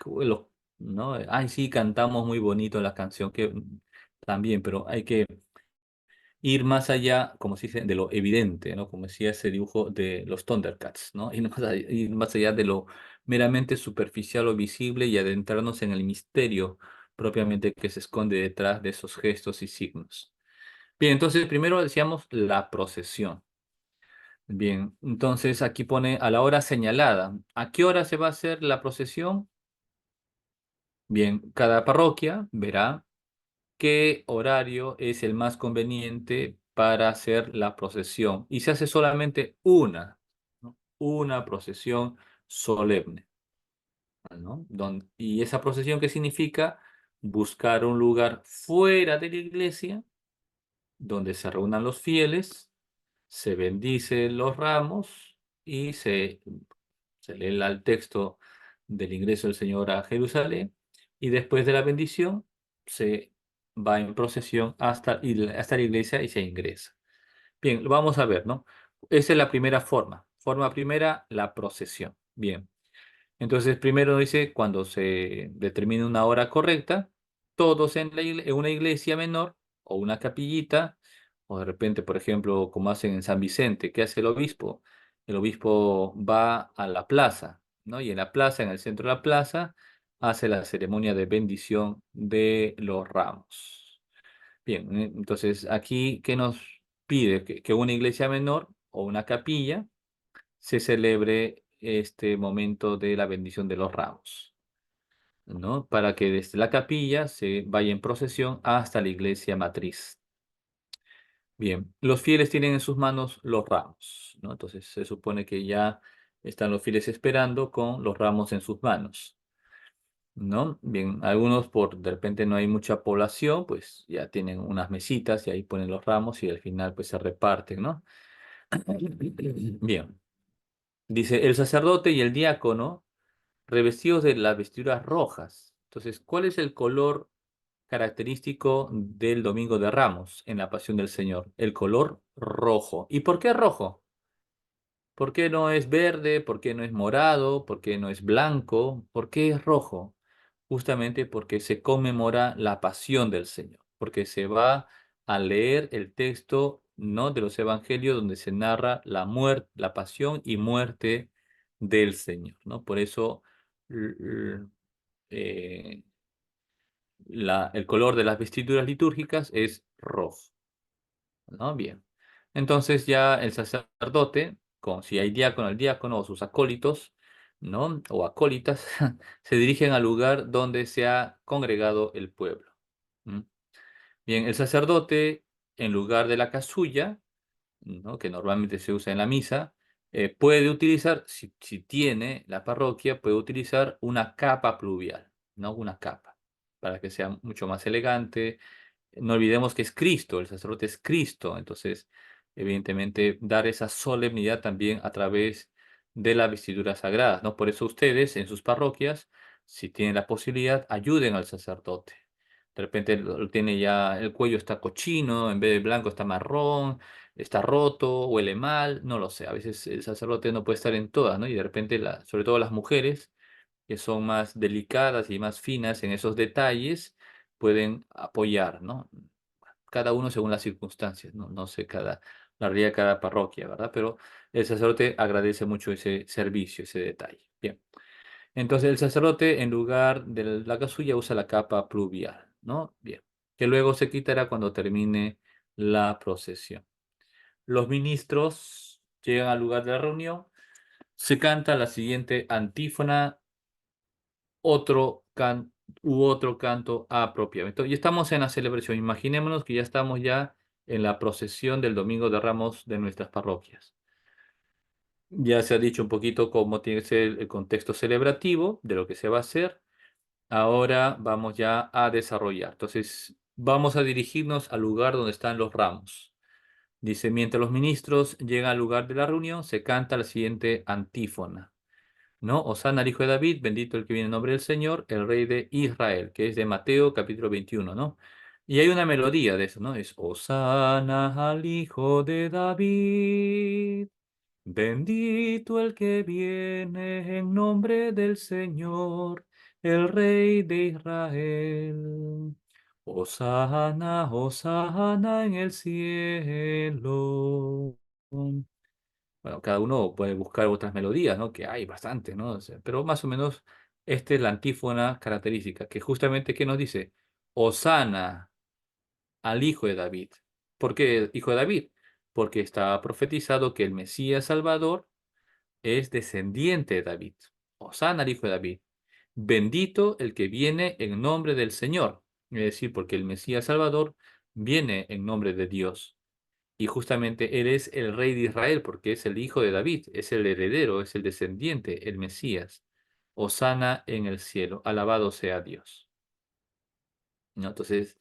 Lo- ¿No? Ay, sí, cantamos muy bonito la canción, que también, pero hay que ir más allá, como se dice, de lo evidente, ¿no? Como decía ese dibujo de los Thundercats, ¿no? Ir más allá de lo meramente superficial o visible y adentrarnos en el misterio propiamente que se esconde detrás de esos gestos y signos. Bien, entonces primero decíamos la procesión. Bien, entonces aquí pone a la hora señalada. ¿A qué hora se va a hacer la procesión? Bien, cada parroquia verá qué horario es el más conveniente para hacer la procesión. Y se hace solamente una, ¿no? Una procesión solemne, ¿no? ¿Y esa procesión qué significa? Buscar un lugar fuera de la iglesia donde se reúnan los fieles, se bendicen los ramos y se lee el texto del ingreso del Señor a Jerusalén y después de la bendición se va en procesión hasta la iglesia y se ingresa. Bien, lo vamos a ver, ¿no? Esa es la primera forma. Forma primera, la procesión. Bien. Entonces, primero dice, cuando se determine una hora correcta, todos en una iglesia menor o una capillita, o de repente, por ejemplo, como hacen en San Vicente, ¿qué hace el obispo? El obispo va a la plaza, ¿no? Y en la plaza, en el centro de la plaza, hace la ceremonia de bendición de los ramos. Bien, entonces aquí, ¿qué nos pide? Que una iglesia menor o una capilla se celebre este momento de la bendición de los ramos, ¿no? Para que desde la capilla se vaya en procesión hasta la iglesia matriz. Bien, los fieles tienen en sus manos los ramos, ¿no? Entonces se supone que ya están los fieles esperando con los ramos en sus manos, ¿no? Bien, algunos por de repente no hay mucha población, pues ya tienen unas mesitas y ahí ponen los ramos y al final pues se reparten, ¿no? Bien, dice el sacerdote y el diácono revestidos de las vestiduras rojas. Entonces, ¿cuál es el color característico del Domingo de Ramos en la Pasión del Señor? El color rojo. ¿Y por qué rojo? ¿Por qué no es verde? ¿Por qué no es morado? ¿Por qué no es blanco? ¿Por qué es rojo? Justamente porque se conmemora la pasión del Señor, porque se va a leer el texto, ¿no? De los evangelios donde se narra la muerte, la pasión y muerte del Señor, ¿no? Por eso eh, el color de las vestiduras litúrgicas es rojo. ¿no? Bien. Entonces ya el sacerdote, si hay diácono, el diácono o sus acólitos, ¿no? O acólitas, se dirigen al lugar donde se ha congregado el pueblo. ¿Mm? Bien, el sacerdote, en lugar de la casulla, ¿no? Que normalmente se usa en la misa, puede utilizar, si tiene la parroquia, puede utilizar una capa pluvial, ¿no? Una capa, para que sea mucho más elegante. No olvidemos que es Cristo, el sacerdote es Cristo, entonces, evidentemente, dar esa solemnidad también a través de la vestidura sagrada, ¿no? Por eso ustedes en sus parroquias, si tienen la posibilidad, ayuden al sacerdote. De repente tiene ya, el cuello está cochino, en vez de blanco está marrón, está roto, huele mal, no lo sé. A veces el sacerdote no puede estar en todas, ¿no? Y de repente, sobre todo las mujeres, que son más delicadas y más finas en esos detalles, pueden apoyar, ¿no? Cada uno según las circunstancias, ¿no? No sé la realidad de cada parroquia, ¿verdad? Pero el sacerdote agradece mucho ese servicio, ese detalle. Bien. Entonces el sacerdote en lugar de la casulla usa la capa pluvial, ¿no? Bien. Que luego se quitará cuando termine la procesión. Los ministros llegan al lugar de la reunión, se canta la siguiente antífona otro canto apropiado. Y estamos en la celebración. Imaginémonos que ya estamos ya en la procesión del Domingo de Ramos de nuestras parroquias. Ya se ha dicho un poquito cómo tiene que ser el contexto celebrativo de lo que se va a hacer. Ahora vamos ya a desarrollar. Entonces, vamos a dirigirnos al lugar donde están los ramos. Dice, mientras los ministros llegan al lugar de la reunión, se canta la siguiente antífona. ¿No? Hosana al Hijo de David, bendito el que viene en nombre del Señor, el Rey de Israel, que es de Mateo capítulo 21, ¿no? Y hay una melodía de eso, ¿no? Es Hosana al Hijo de David, bendito el que viene en nombre del Señor, el Rey de Israel. Hosana, Hosana en el cielo. Bueno, cada uno puede buscar otras melodías, ¿no? Que hay bastante, ¿no? O sea, pero más o menos esta es la antífona característica, que justamente, ¿qué nos dice? Hosana al Hijo de David. ¿Por qué Hijo de David? Porque está profetizado que el Mesías Salvador es descendiente de David. Hosana al Hijo de David. Bendito el que viene en nombre del Señor. Es decir, porque el Mesías Salvador viene en nombre de Dios. Y justamente él es el rey de Israel porque es el hijo de David, es el heredero, es el descendiente, el Mesías. Hosana en el cielo, alabado sea Dios. ¿No? Entonces,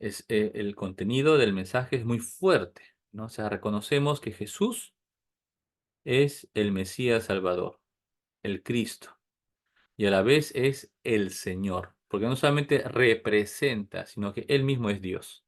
el contenido del mensaje es muy fuerte, ¿no? O sea, reconocemos que Jesús es el Mesías Salvador, el Cristo, y a la vez es el Señor, porque no solamente representa, sino que Él mismo es Dios.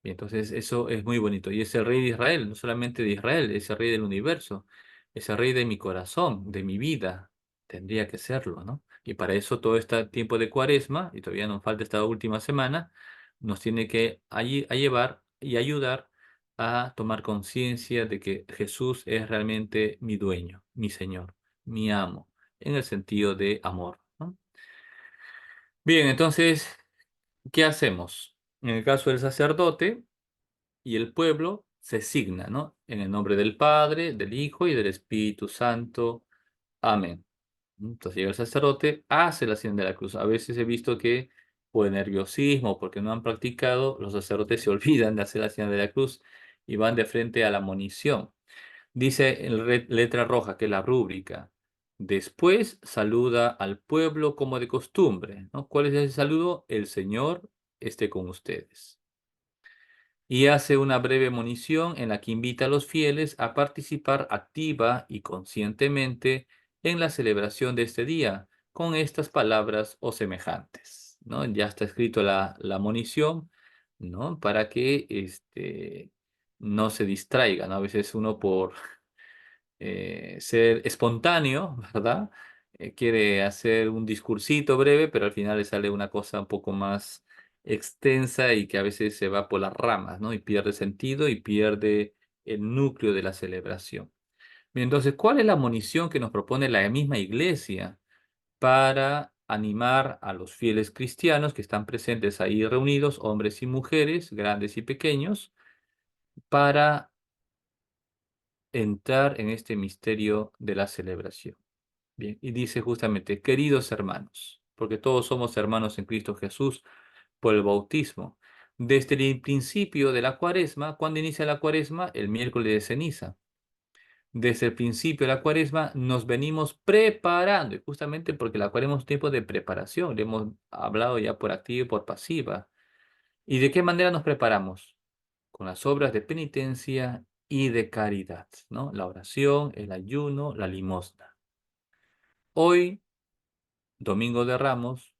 Y entonces eso es muy bonito. Y es el rey de Israel, no solamente de Israel, es el rey del universo, es el rey de mi corazón, de mi vida. Tendría que serlo, ¿no? Y para eso todo este tiempo de Cuaresma, y todavía nos falta esta última semana, nos tiene que a llevar y ayudar a tomar conciencia de que Jesús es realmente mi dueño, mi Señor, mi amo, en el sentido de amor, ¿no? Bien, entonces, ¿qué hacemos? En el caso del sacerdote, y el pueblo se signa, ¿no? En el nombre del Padre, del Hijo y del Espíritu Santo. Amén. Entonces llega el sacerdote, hace la señal de la cruz. A veces he visto que por nerviosismo, porque no han practicado, los sacerdotes se olvidan de hacer la señal de la cruz y van de frente a la monición. Dice en letra roja, que es la rúbrica. Después saluda al pueblo como de costumbre, ¿no? ¿Cuál es ese saludo? El Señor esté con ustedes y hace una breve monición en la que invita a los fieles a participar activa y conscientemente en la celebración de este día con estas palabras o semejantes, ¿no? Ya está escrito la monición, ¿no? Para que no se distraiga, ¿no? A veces uno por ser espontáneo, ¿verdad? Quiere hacer un discursito breve, pero al final le sale una cosa un poco más extensa y que a veces se va por las ramas, ¿no? Y pierde sentido y pierde el núcleo de la celebración. Bien, entonces, ¿cuál es la munición que nos propone la misma iglesia para animar a los fieles cristianos que están presentes ahí reunidos, hombres y mujeres, grandes y pequeños? para entrar en este misterio de la celebración. Bien, y dice justamente, queridos hermanos, porque todos somos hermanos en Cristo Jesús por el bautismo. Desde el principio de la cuaresma, ¿cuándo inicia la cuaresma? El miércoles de ceniza. Desde el principio de la cuaresma nos venimos preparando, y justamente porque la cuaresma es un tiempo de preparación, le hemos hablado ya por activa y por pasiva. ¿Y de qué manera nos preparamos? Con las obras de penitencia y de caridad, ¿no? La oración, el ayuno, la limosna. Hoy, Domingo de Ramos,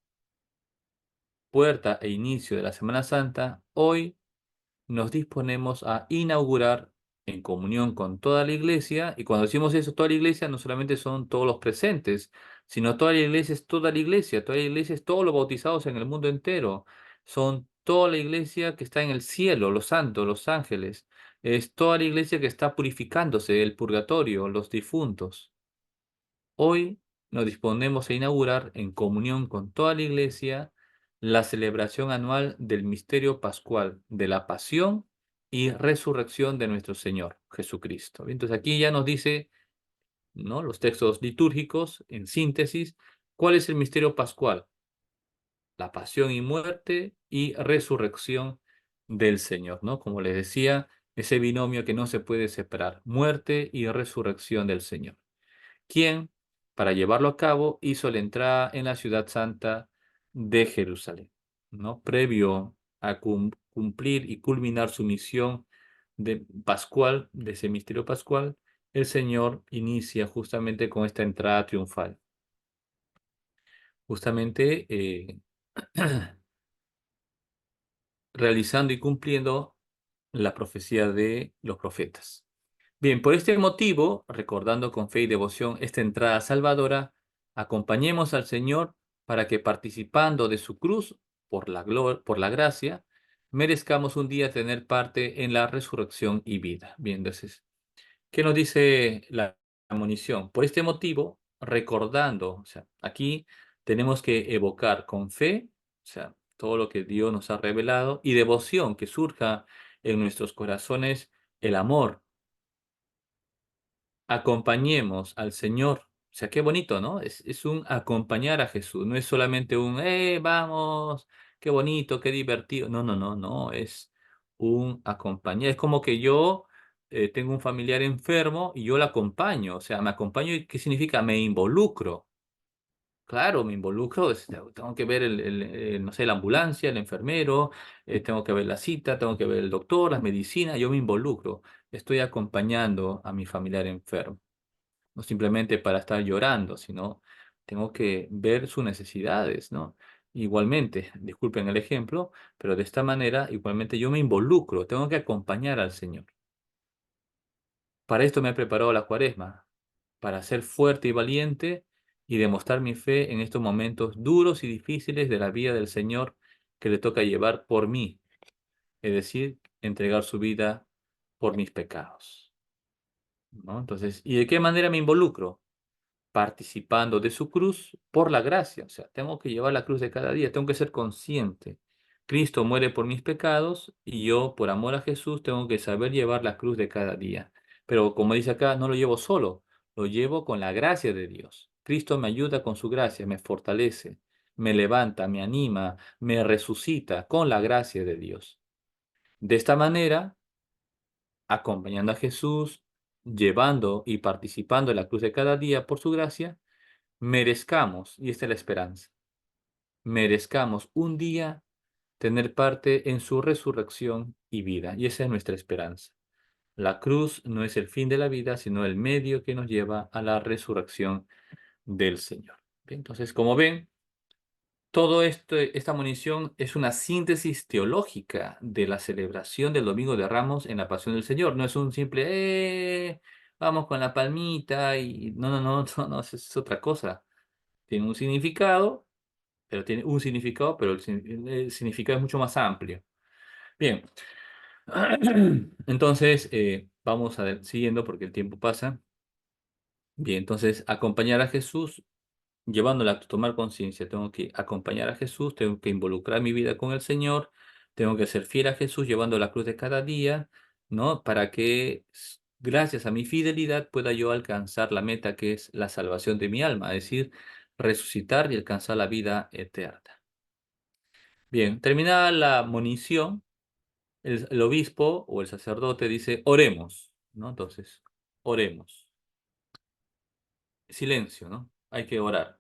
puerta e inicio de la Semana Santa, hoy nos disponemos a inaugurar en comunión con toda la iglesia, y cuando decimos eso, toda la iglesia, no solamente son todos los presentes, sino toda la iglesia es toda la iglesia, toda la iglesia es todos los bautizados en el mundo entero, son toda la iglesia que está en el cielo, los santos, los ángeles, es toda la iglesia que está purificándose del purgatorio, los difuntos. Hoy nos disponemos a inaugurar en comunión con toda la iglesia la celebración anual del misterio pascual de la pasión y resurrección de nuestro Señor Jesucristo. Entonces aquí ya nos dice, ¿no? Los textos litúrgicos, en síntesis, ¿cuál es el misterio pascual? La pasión y muerte y resurrección del Señor, ¿no? Como les decía, ese binomio que no se puede separar, muerte y resurrección del Señor, quien, para llevarlo a cabo, hizo la entrada en la ciudad santa de Jerusalén, ¿no? Previo a cumplir y culminar su misión de pascual, de ese misterio pascual, el Señor inicia justamente con esta entrada triunfal, justamente realizando y cumpliendo la profecía de los profetas. Bien, por este motivo, recordando con fe y devoción esta entrada salvadora, acompañemos al Señor para que participando de su cruz por la gracia, merezcamos un día tener parte en la resurrección y vida. Bien, entonces, ¿qué nos dice la monición? Por este motivo, recordando, o sea, aquí tenemos que evocar con fe, o sea, todo lo que Dios nos ha revelado, y devoción, que surja en nuestros corazones el amor. Acompañemos al Señor. O sea, qué bonito, ¿no? Es un acompañar a Jesús. No es solamente un, vamos, qué bonito, qué divertido. No, no, no, no. Es un acompañar. Es como que yo tengo un familiar enfermo y yo lo acompaño. O sea, me acompaño, ¿y qué significa? Me involucro. Claro, me involucro. Tengo que ver no sé, la ambulancia, el enfermero, tengo que ver la cita, tengo que ver el doctor, las medicinas. Yo me involucro. Estoy acompañando a mi familiar enfermo, no simplemente para estar llorando, sino tengo que ver sus necesidades, ¿no? Igualmente, disculpen el ejemplo, pero de esta manera igualmente yo me involucro, tengo que acompañar al Señor. Para esto me ha preparado la cuaresma, para ser fuerte y valiente y demostrar mi fe en estos momentos duros y difíciles de la vida del Señor que le toca llevar por mí, es decir, entregar su vida por mis pecados, ¿no? Entonces, ¿y de qué manera me involucro? Participando de su cruz por la gracia. O sea, tengo que llevar la cruz de cada día, tengo que ser consciente. Cristo muere por mis pecados y yo, por amor a Jesús, tengo que saber llevar la cruz de cada día. Pero como dice acá, no lo llevo solo, lo llevo con la gracia de Dios. Cristo me ayuda con su gracia, me fortalece, me levanta, me anima, me resucita con la gracia de Dios. De esta manera, acompañando a Jesús, llevando y participando en la cruz de cada día por su gracia, merezcamos, y esta es la esperanza, merezcamos un día tener parte en su resurrección y vida. Y esa es nuestra esperanza. La cruz no es el fin de la vida, sino el medio que nos lleva a la resurrección del Señor. Bien, entonces, como ven, todo esto, esta munición es una síntesis teológica de la celebración del Domingo de Ramos en la Pasión del Señor. No es un simple, vamos con la palmita y no, no, no, no, no, es otra cosa. Tiene un significado, pero tiene un significado, pero el significado es mucho más amplio. Bien, entonces vamos a ver, siguiendo porque el tiempo pasa. Bien, entonces acompañar a Jesús, llevándola a tomar conciencia. Tengo que acompañar a Jesús, tengo que involucrar mi vida con el Señor, tengo que ser fiel a Jesús llevando la cruz de cada día, ¿no? Para que, gracias a mi fidelidad, pueda yo alcanzar la meta que es la salvación de mi alma, es decir, resucitar y alcanzar la vida eterna. Bien, terminada la monición, el obispo o el sacerdote dice, oremos, ¿no? Entonces, oremos. Silencio, ¿no? Hay que orar.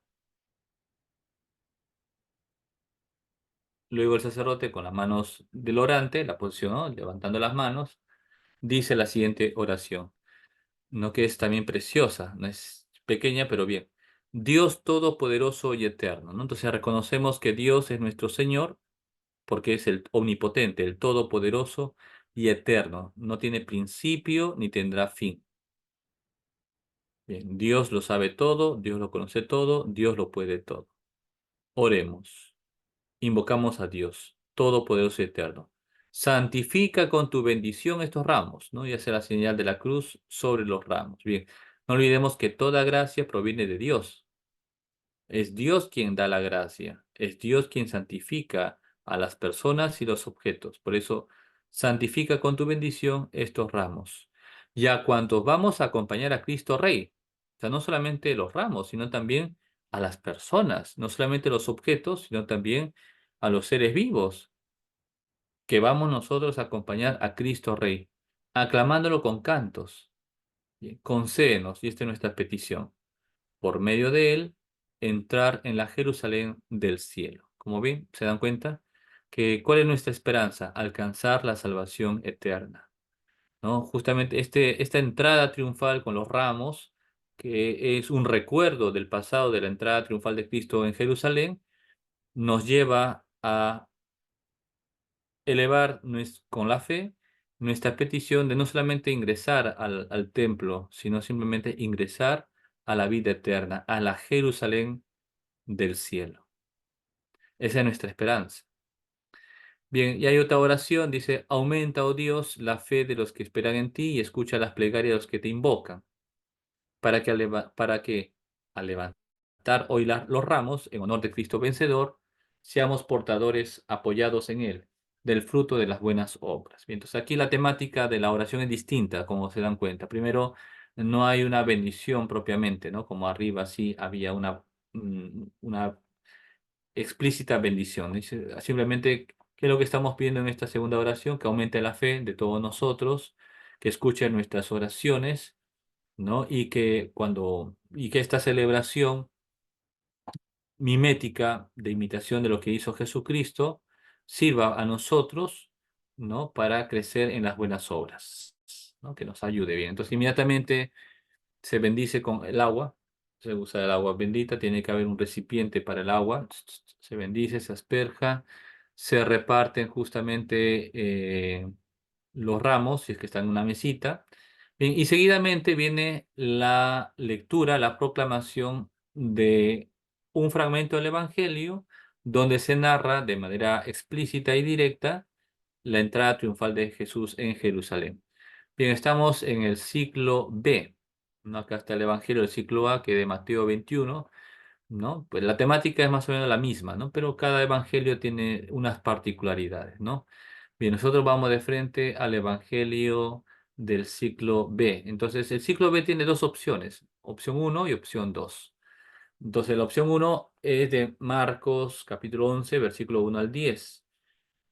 Luego el sacerdote, con las manos del orante, la posición, ¿no? Levantando las manos, dice la siguiente oración, ¿no? Que es también preciosa, no es pequeña, pero bien. Dios todopoderoso y eterno, ¿no? Entonces reconocemos que Dios es nuestro Señor porque es el omnipotente, el todopoderoso y eterno. No tiene principio ni tendrá fin. Bien, Dios lo sabe todo, Dios lo conoce todo, Dios lo puede todo. Oremos. Invocamos a Dios, todopoderoso y eterno. Santifica con tu bendición estos ramos, ¿no? Y hace la señal de la cruz sobre los ramos. Bien, no olvidemos que toda gracia proviene de Dios. Es Dios quien da la gracia, es Dios quien santifica a las personas y los objetos. Por eso, santifica con tu bendición estos ramos. Y a cuantos vamos a acompañar a Cristo Rey, o sea, no solamente los ramos, sino también a las personas, no solamente los objetos, sino también a los seres vivos, que vamos nosotros a acompañar a Cristo Rey, aclamándolo con cantos. Bien, concédenos, y esta es nuestra petición por medio de él, entrar en la Jerusalén del cielo. Como ven, se dan cuenta que cuál es nuestra esperanza, alcanzar la salvación eterna, ¿no? Justamente esta entrada triunfal con los ramos, que es un recuerdo del pasado de la entrada triunfal de Cristo en Jerusalén, nos lleva a elevar con la fe nuestra petición de no solamente ingresar al templo, sino simplemente ingresar a la vida eterna, a la Jerusalén del cielo. Esa es nuestra esperanza. Bien, y hay otra oración, dice, aumenta, oh Dios, la fe de los que esperan en ti y escucha las plegarias de los que te invocan, para que al levantar hoy los ramos en honor de Cristo vencedor, seamos portadores apoyados en él, del fruto de las buenas obras. Bien, entonces aquí la temática de la oración es distinta, como se dan cuenta. Primero, no hay una bendición propiamente, ¿no? Como arriba sí había una explícita bendición. Dice, simplemente, ¿qué es lo que estamos pidiendo en esta segunda oración? Que aumente la fe de todos nosotros, que escuche nuestras oraciones, ¿no? Y que esta celebración mimética de imitación de lo que hizo Jesucristo sirva a nosotros, ¿no? Para crecer en las buenas obras, ¿no? Que nos ayude bien. Entonces, inmediatamente se bendice con el agua, se usa el agua bendita, tiene que haber un recipiente para el agua, se bendice, se asperja, se reparten justamente los ramos, si es que están en una mesita. Bien, y seguidamente viene la lectura, la proclamación de un fragmento del Evangelio donde se narra de manera explícita y directa la entrada triunfal de Jesús en Jerusalén. Bien, estamos en el ciclo B, ¿no? Acá está el Evangelio del ciclo A, que es de Mateo 21, ¿no? Pues la temática es más o menos la misma, ¿no? Pero cada evangelio tiene unas particularidades, ¿no? Bien, nosotros vamos de frente al Evangelio del ciclo B. Entonces, el ciclo B tiene dos opciones, opción uno y opción 2. Entonces, la opción uno es de Marcos capítulo 11, versículo 1 al 10.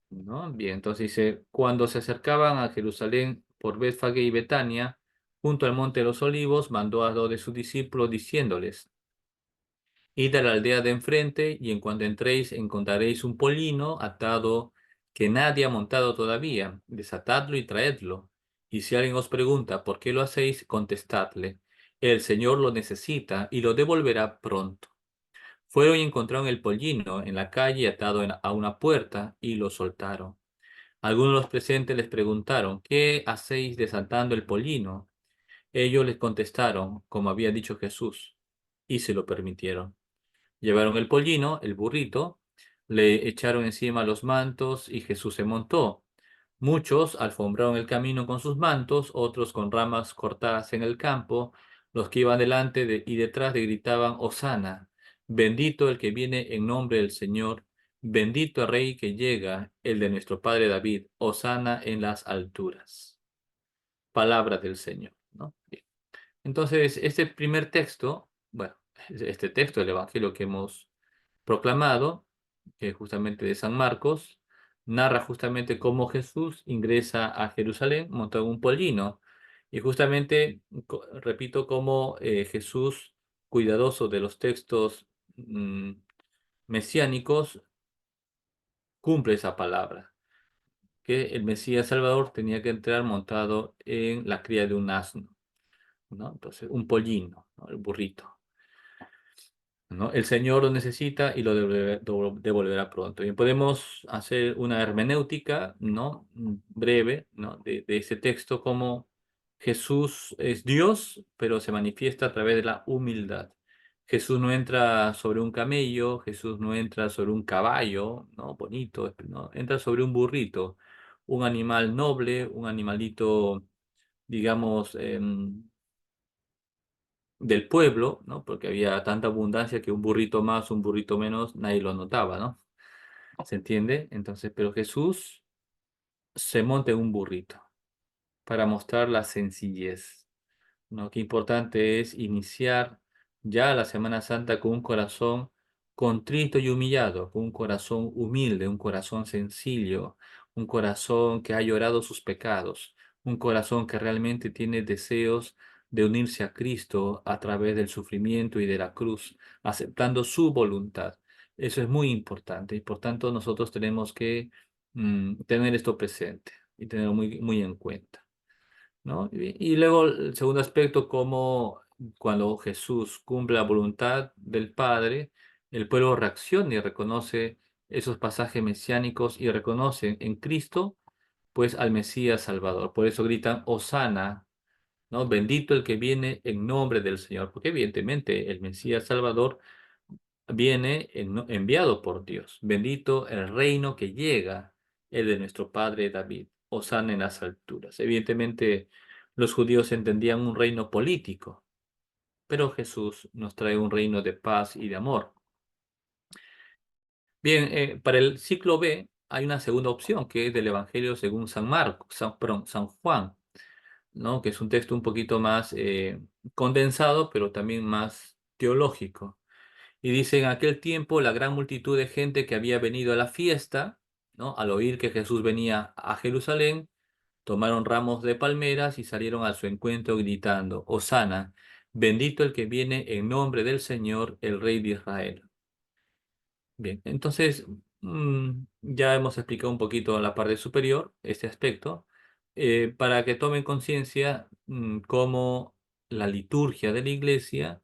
¿No? Bien, entonces dice, cuando se acercaban a Jerusalén por Betfagé y Betania, junto al monte de los olivos, mandó a dos de sus discípulos diciéndoles, id a la aldea de enfrente, y en cuanto entréis encontraréis un pollino atado que nadie ha montado todavía, desatadlo y traedlo. Y si alguien os pregunta por qué lo hacéis, contestadle, el Señor lo necesita y lo devolverá pronto. Fueron y encontraron el pollino en la calle atado a una puerta y lo soltaron. Algunos de los presentes les preguntaron, ¿qué hacéis desatando el pollino? Ellos les contestaron, como había dicho Jesús, y se lo permitieron. Llevaron el pollino, el burrito, le echaron encima los mantos y Jesús se montó. Muchos alfombraron el camino con sus mantos, otros con ramas cortadas en el campo. Los que iban delante y detrás le gritaban, Hosana, bendito el que viene en nombre del Señor, bendito el Rey que llega, el de nuestro Padre David, Hosana en las alturas. palabra del Señor, ¿no? Bien. Entonces, este primer texto, bueno, este texto del Evangelio que hemos proclamado, que es justamente de San Marcos, narra justamente cómo Jesús ingresa a Jerusalén montado en un pollino. Y justamente, repito, cómo Jesús, cuidadoso de los textos mesiánicos, cumple esa palabra, que el Mesías Salvador tenía que entrar montado en la cría de un asno, ¿no? Entonces, un pollino, ¿no? El burrito. ¿No? El Señor lo necesita y lo devolverá pronto. Bien, podemos hacer una hermenéutica, ¿no? Breve, ¿no? De ese texto, como Jesús es Dios, pero se manifiesta a través de la humildad. Jesús no entra sobre un camello, Jesús no entra sobre un caballo, ¿no? Bonito, ¿no? Entra sobre un burrito, un animal noble, un animalito, digamos, del pueblo, ¿no? Porque había tanta abundancia que un burrito más, un burrito menos, nadie lo notaba, ¿no? ¿Se entiende? Entonces, pero Jesús se monta en un burrito para mostrar la sencillez, ¿no? Qué importante es iniciar ya la Semana Santa con un corazón contrito y humillado, con un corazón humilde, un corazón sencillo, un corazón que ha llorado sus pecados, un corazón que realmente tiene deseos de unirse a Cristo a través del sufrimiento y de la cruz, aceptando su voluntad. Eso es muy importante y por tanto nosotros tenemos que tener esto presente y tenerlo muy, muy en cuenta. ¿No? Y luego el segundo aspecto, como cuando Jesús cumple la voluntad del Padre, el pueblo reacciona y reconoce esos pasajes mesiánicos y reconoce en Cristo, pues al Mesías Salvador. Por eso gritan, Hosana, ¿no? Bendito el que viene en nombre del Señor, porque evidentemente el Mesías Salvador viene enviado por Dios. Bendito el reino que llega, el de nuestro padre David. Hosana en las alturas. Evidentemente, los judíos entendían un reino político, pero Jesús nos trae un reino de paz y de amor. Bien, para el ciclo B hay una segunda opción que es del Evangelio según San Marcos, perdón, San Juan, ¿no? Que es un texto un poquito más condensado, pero también más teológico. Y dice, en aquel tiempo la gran multitud de gente que había venido a la fiesta, ¿no? Al oír que Jesús venía a Jerusalén, tomaron ramos de palmeras y salieron a su encuentro gritando, Hosana, bendito el que viene en nombre del Señor, el Rey de Israel. Bien, entonces ya hemos explicado un poquito en la parte superior este aspecto, para que tomen conciencia cómo la liturgia de la iglesia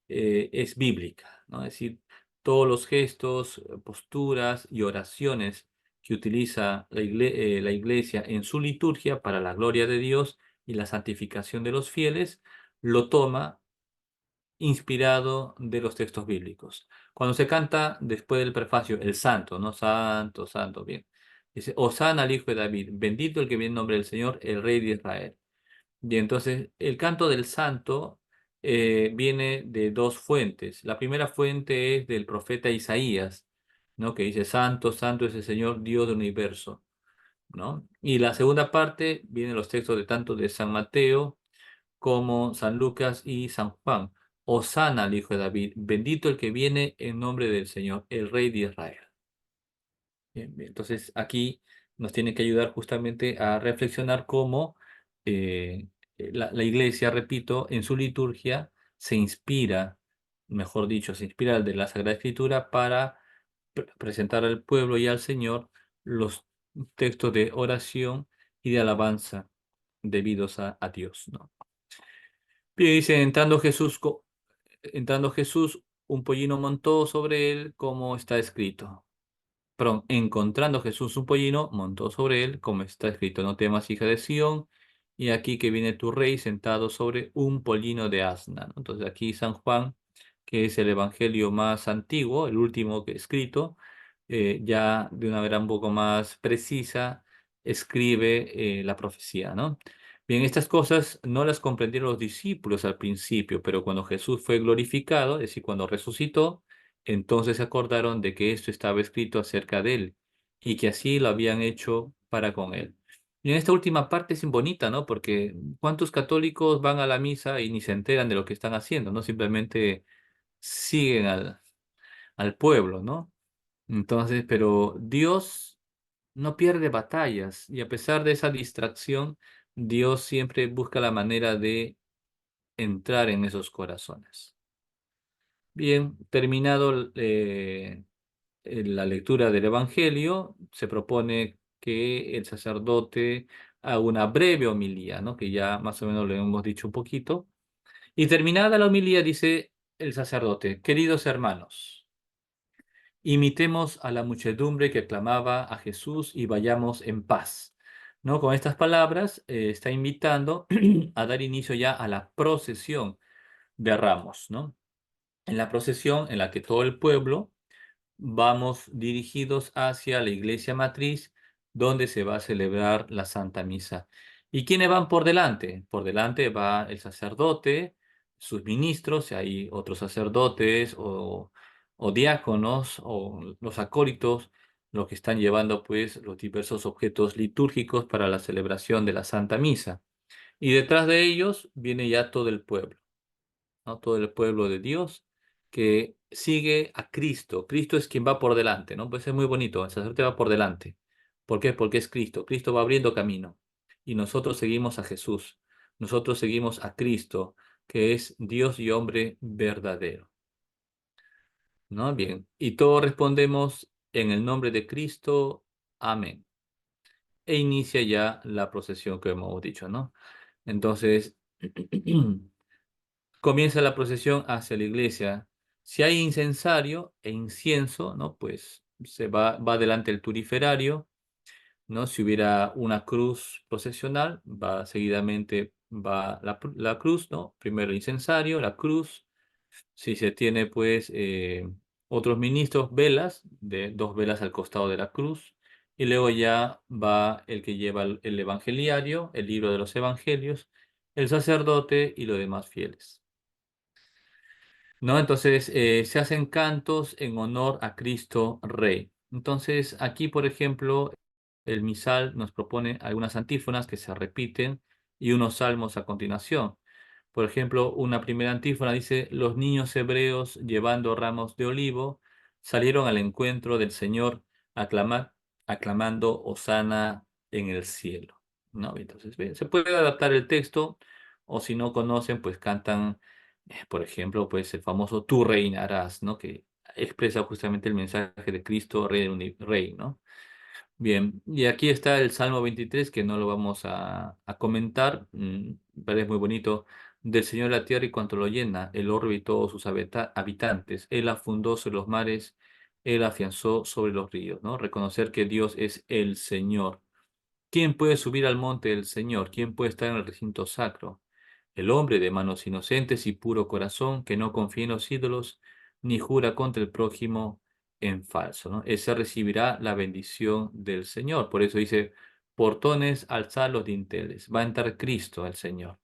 es bíblica, ¿no? Es decir, todos los gestos, posturas y oraciones que utiliza la iglesia en su liturgia para la gloria de Dios y la santificación de los fieles, lo toma inspirado de los textos bíblicos. Cuando se canta después del prefacio, el santo, ¿no? Santo, santo, bien. Dice, Hosana al Hijo de David, bendito el que viene en nombre del Señor, el Rey de Israel. Y entonces el canto del santo viene de dos fuentes. La primera fuente es del profeta Isaías, ¿no? Que dice, Santo, santo es el Señor, Dios del universo, ¿no? Y la segunda parte viene de los textos de tanto de San Mateo, como San Lucas y San Juan. Hosana al Hijo de David, bendito el que viene en nombre del Señor, el Rey de Israel. Bien, bien. Entonces aquí nos tiene que ayudar justamente a reflexionar cómo la iglesia, repito, en su liturgia se inspira, mejor dicho, se inspira de la Sagrada Escritura para presentar al pueblo y al Señor los textos de oración y de alabanza debidos a Dios, ¿no? Bien, dice, entrando Jesús, un pollino montó sobre él, como está escrito. Perdón, encontrando Jesús un pollino, montó sobre él, como está escrito, no temas, hija de Sión, y aquí que viene tu rey sentado sobre un pollino de asna, ¿no? Entonces aquí San Juan, que es el evangelio más antiguo, el último que escrito, ya de una manera un poco más precisa, escribe la profecía, ¿no? Bien, estas cosas no las comprendieron los discípulos al principio, pero cuando Jesús fue glorificado, es decir, cuando resucitó, entonces se acordaron de que esto estaba escrito acerca de él y que así lo habían hecho para con él. Y en esta última parte es bonita, ¿no? Porque ¿cuántos católicos van a la misa y ni se enteran de lo que están haciendo, ¿no? Simplemente siguen al pueblo, ¿no? Entonces, pero Dios no pierde batallas y a pesar de esa distracción, Dios siempre busca la manera de entrar en esos corazones. Bien, terminado la lectura del Evangelio, se propone que el sacerdote haga una breve homilía, ¿no? Que ya más o menos lo hemos dicho un poquito. Y terminada la homilía, dice el sacerdote, queridos hermanos, imitemos a la muchedumbre que clamaba a Jesús y vayamos en paz. ¿No? Con estas palabras está invitando a dar inicio ya a la procesión de Ramos, ¿no? En la procesión en la que todo el pueblo vamos dirigidos hacia la iglesia matriz donde se va a celebrar la Santa Misa. ¿Y quiénes van por delante? Por delante va el sacerdote, sus ministros, si hay otros sacerdotes o diáconos o los acólitos, los que están llevando pues los diversos objetos litúrgicos para la celebración de la Santa Misa. Y detrás de ellos viene ya todo el pueblo, ¿no? Todo el pueblo de Dios que sigue a Cristo. Cristo es quien va por delante, ¿no? Pues es muy bonito, el sacerdote va por delante. ¿Por qué? Porque es Cristo. Cristo va abriendo camino y nosotros seguimos a Jesús. Nosotros seguimos a Cristo, que es Dios y hombre verdadero, ¿no? Bien, y todos respondemos en el nombre de Cristo. Amén. E inicia ya la procesión que hemos dicho, ¿no? Entonces, comienza la procesión hacia la iglesia. Si hay incensario e incienso, ¿no? Pues va adelante el turiferario, ¿no? Si hubiera una cruz procesional, va seguidamente va la cruz, ¿no? Primero el incensario, la cruz. Si se tiene, pues, otros ministros, velas, de dos velas al costado de la cruz. Y luego ya va el que lleva el evangeliario, el libro de los evangelios, el sacerdote y los demás fieles. ¿No? Entonces, se hacen cantos en honor a Cristo Rey. Entonces, aquí, por ejemplo, el misal nos propone algunas antífonas que se repiten y unos salmos a continuación. Por ejemplo, una primera antífona dice, los niños hebreos llevando ramos de olivo salieron al encuentro del Señor aclamando Hosana en el cielo. ¿No? Entonces, bien, se puede adaptar el texto o si no conocen, pues cantan por ejemplo, pues el famoso Tú reinarás, ¿no? Que expresa justamente el mensaje de Cristo, Rey, ¿no? Bien, y aquí está el Salmo 23, que no lo vamos a comentar, pero es muy bonito. Del Señor la tierra y cuanto lo llena, el orbe y todos sus habitantes. Él la fundó sobre los mares, Él afianzó sobre los ríos, ¿no? Reconocer que Dios es el Señor. ¿Quién puede subir al monte del Señor? ¿Quién puede estar en el recinto sacro? El hombre de manos inocentes y puro corazón, que no confía en los ídolos, ni jura contra el prójimo en falso, ¿no? Ese recibirá la bendición del Señor. Por eso dice, portones, alzad los dinteles. Va a entrar Cristo, el Señor.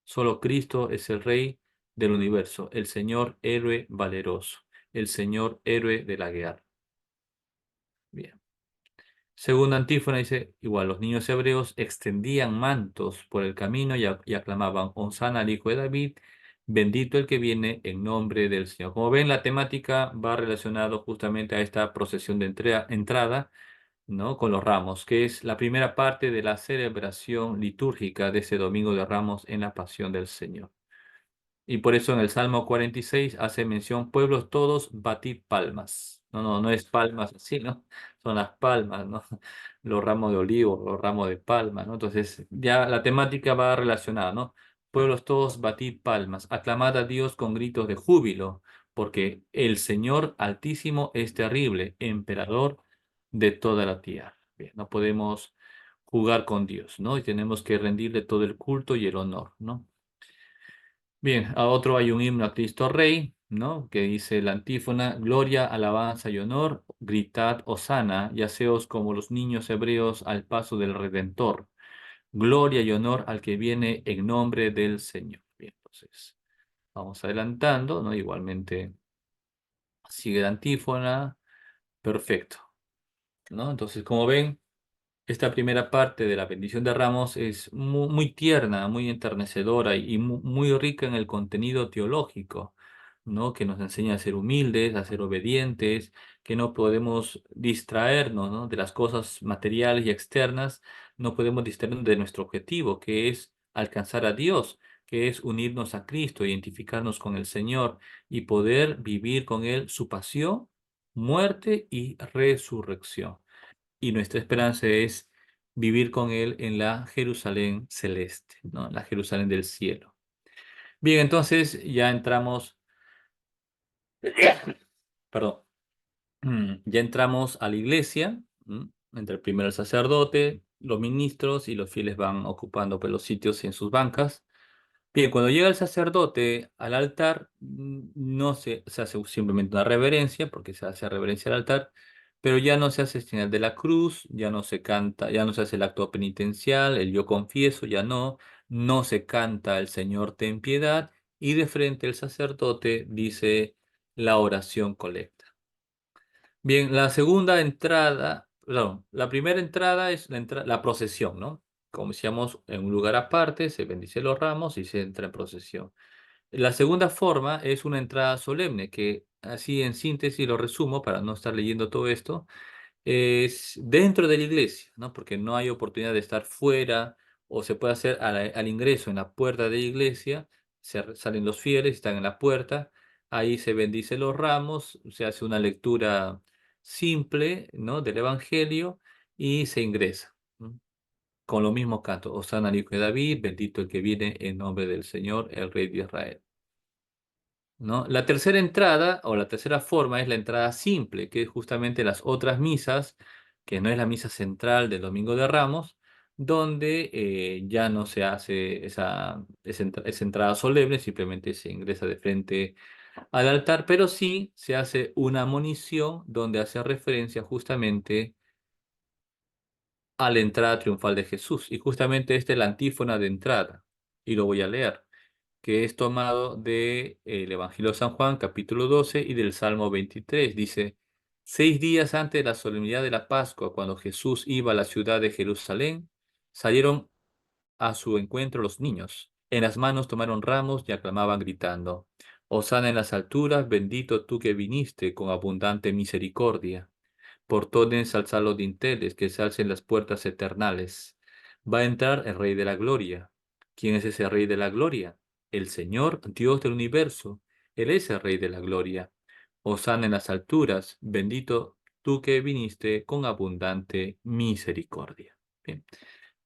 Solo Cristo es el Rey del universo, el Señor héroe valeroso, el Señor héroe de la guerra. Bien. Segunda antífona dice, igual, los niños hebreos extendían mantos por el camino y aclamaban, Hosana al Hijo de David, bendito el que viene en nombre del Señor. Como ven, la temática va relacionado justamente a esta procesión de entrada, ¿no? Con los ramos, que es la primera parte de la celebración litúrgica de ese Domingo de Ramos en la Pasión del Señor. Y por eso en el Salmo 46 hace mención, pueblos todos, batid palmas. No es palmas así, ¿no? Son las palmas, ¿no? Los ramos de olivo, los ramos de palma, ¿no? Entonces ya la temática va relacionada, ¿no? Pueblos todos, batid palmas, aclamad a Dios con gritos de júbilo, porque el Señor Altísimo es terrible, emperador de toda la tierra. Bien, no podemos jugar con Dios, ¿no? Y tenemos que rendirle todo el culto y el honor, ¿no? Bien, a otro hay un himno a Cristo Rey, ¿no? Que dice la antífona, gloria, alabanza y honor, gritad hosana, y haceos como los niños hebreos al paso del Redentor. Gloria y honor al que viene en nombre del Señor. Bien, entonces, vamos adelantando, ¿no? Igualmente sigue la antífona, perfecto, ¿no? Entonces, como ven, Esta primera parte de la bendición de Ramos es muy tierna, muy enternecedora y muy rica en el contenido teológico, ¿no? Que nos enseña a ser humildes, a ser obedientes, que no podemos distraernos, ¿no? De las cosas materiales y externas, no podemos distraernos de nuestro objetivo, que es alcanzar a Dios, que es unirnos a Cristo, identificarnos con el Señor y poder vivir con Él su pasión, muerte y resurrección. Y nuestra esperanza es vivir con Él en la Jerusalén celeste, ¿no? La Jerusalén del cielo. Bien, entonces ya entramos, perdón, ya entramos a la iglesia, entre primero el sacerdote, los ministros y los fieles van ocupando pues, los sitios en sus bancas. Bien, cuando llega el sacerdote al altar, no se hace simplemente una reverencia, porque se hace reverencia al altar, pero ya no se hace señal de la cruz, ya no se canta, ya no se hace el acto penitencial, el yo confieso, ya no se canta el Señor ten piedad, y de frente el sacerdote dice la oración colecta. Bien, la segunda entrada, perdón, la primera entrada es la procesión, ¿no? Como decíamos, en un lugar aparte se bendice los ramos y se entra en procesión. La segunda forma es una entrada solemne, que así en síntesis lo resumo para no estar leyendo todo esto, es dentro de la iglesia, ¿no? Porque no hay oportunidad de estar fuera o se puede hacer al ingreso en la puerta de la iglesia, salen los fieles, están en la puerta, ahí se bendice los ramos, se hace una lectura simple, ¿no? Del Evangelio y se ingresa, ¿no? Con lo mismo canto, Hosana al Hijo de David, bendito el que viene en nombre del Señor, el Rey de Israel. ¿No? La tercera entrada o la tercera forma es la entrada simple, que es justamente las otras misas, que no es la misa central del Domingo de Ramos, donde ya no se hace esa entrada solemne, simplemente se ingresa de frente al altar, pero sí se hace una monición donde hace referencia justamente a la entrada triunfal de Jesús. Y justamente esta es la antífona de entrada, y lo voy a leer, que es tomado del Evangelio de San Juan, capítulo 12, y del Salmo 23. Dice, 6 días antes de la solemnidad de la Pascua, cuando Jesús iba a la ciudad de Jerusalén, salieron a su encuentro los niños. En las manos tomaron ramos y aclamaban gritando, Hosana en las alturas, bendito tú que viniste con abundante misericordia. Por todo ensalzar los dinteles, que se alcen las puertas eternales. Va a entrar el Rey de la Gloria. ¿Quién es ese Rey de la Gloria? El Señor, Dios del universo. Él es el Rey de la Gloria. Hosana en las alturas, bendito tú que viniste con abundante misericordia. Bien.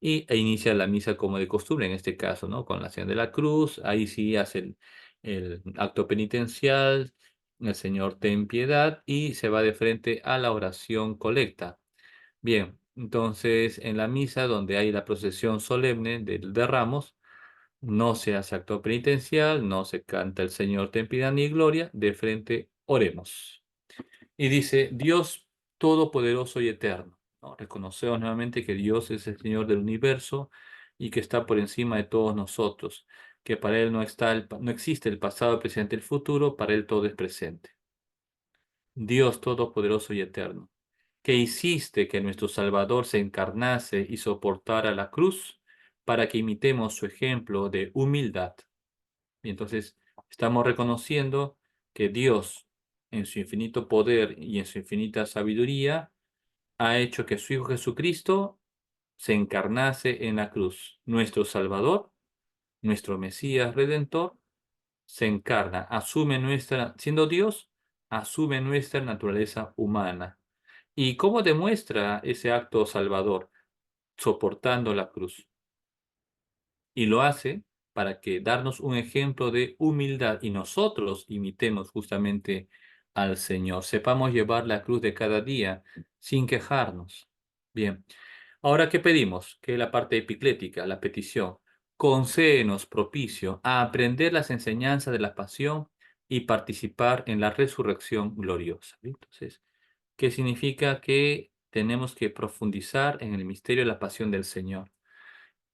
E inicia la misa como de costumbre, en este caso, ¿no? Con la señal de la cruz, ahí sí hace el acto penitencial, el Señor ten piedad y se va de frente a la oración colecta. Bien, entonces en la misa donde hay la procesión solemne de Ramos, no se hace acto penitencial, no se canta el Señor ten piedad ni gloria, de frente oremos. Y dice, Dios todopoderoso y eterno, ¿no? Reconocemos nuevamente que Dios es el Señor del universo y que está por encima de todos nosotros, que para Él no existe el pasado, el presente, el futuro, para Él todo es presente. Dios todopoderoso y eterno, que hiciste que nuestro Salvador se encarnase y soportara la cruz para que imitemos su ejemplo de humildad. Y entonces estamos reconociendo que Dios, en su infinito poder y en su infinita sabiduría, ha hecho que su Hijo Jesucristo se encarnase en la cruz. Nuestro Salvador, nuestro Mesías Redentor, se encarna, siendo Dios, asume nuestra naturaleza humana. ¿Y cómo demuestra ese acto salvador? Soportando la cruz. Y lo hace para que darnos un ejemplo de humildad y nosotros imitemos justamente al Señor. Sepamos llevar la cruz de cada día sin quejarnos. Bien, ahora ¿qué pedimos? Que la parte epiclética, la petición. Concédenos propicio a aprender las enseñanzas de la pasión y participar en la resurrección gloriosa. Entonces, ¿qué significa? Que tenemos que profundizar en el misterio de la pasión del Señor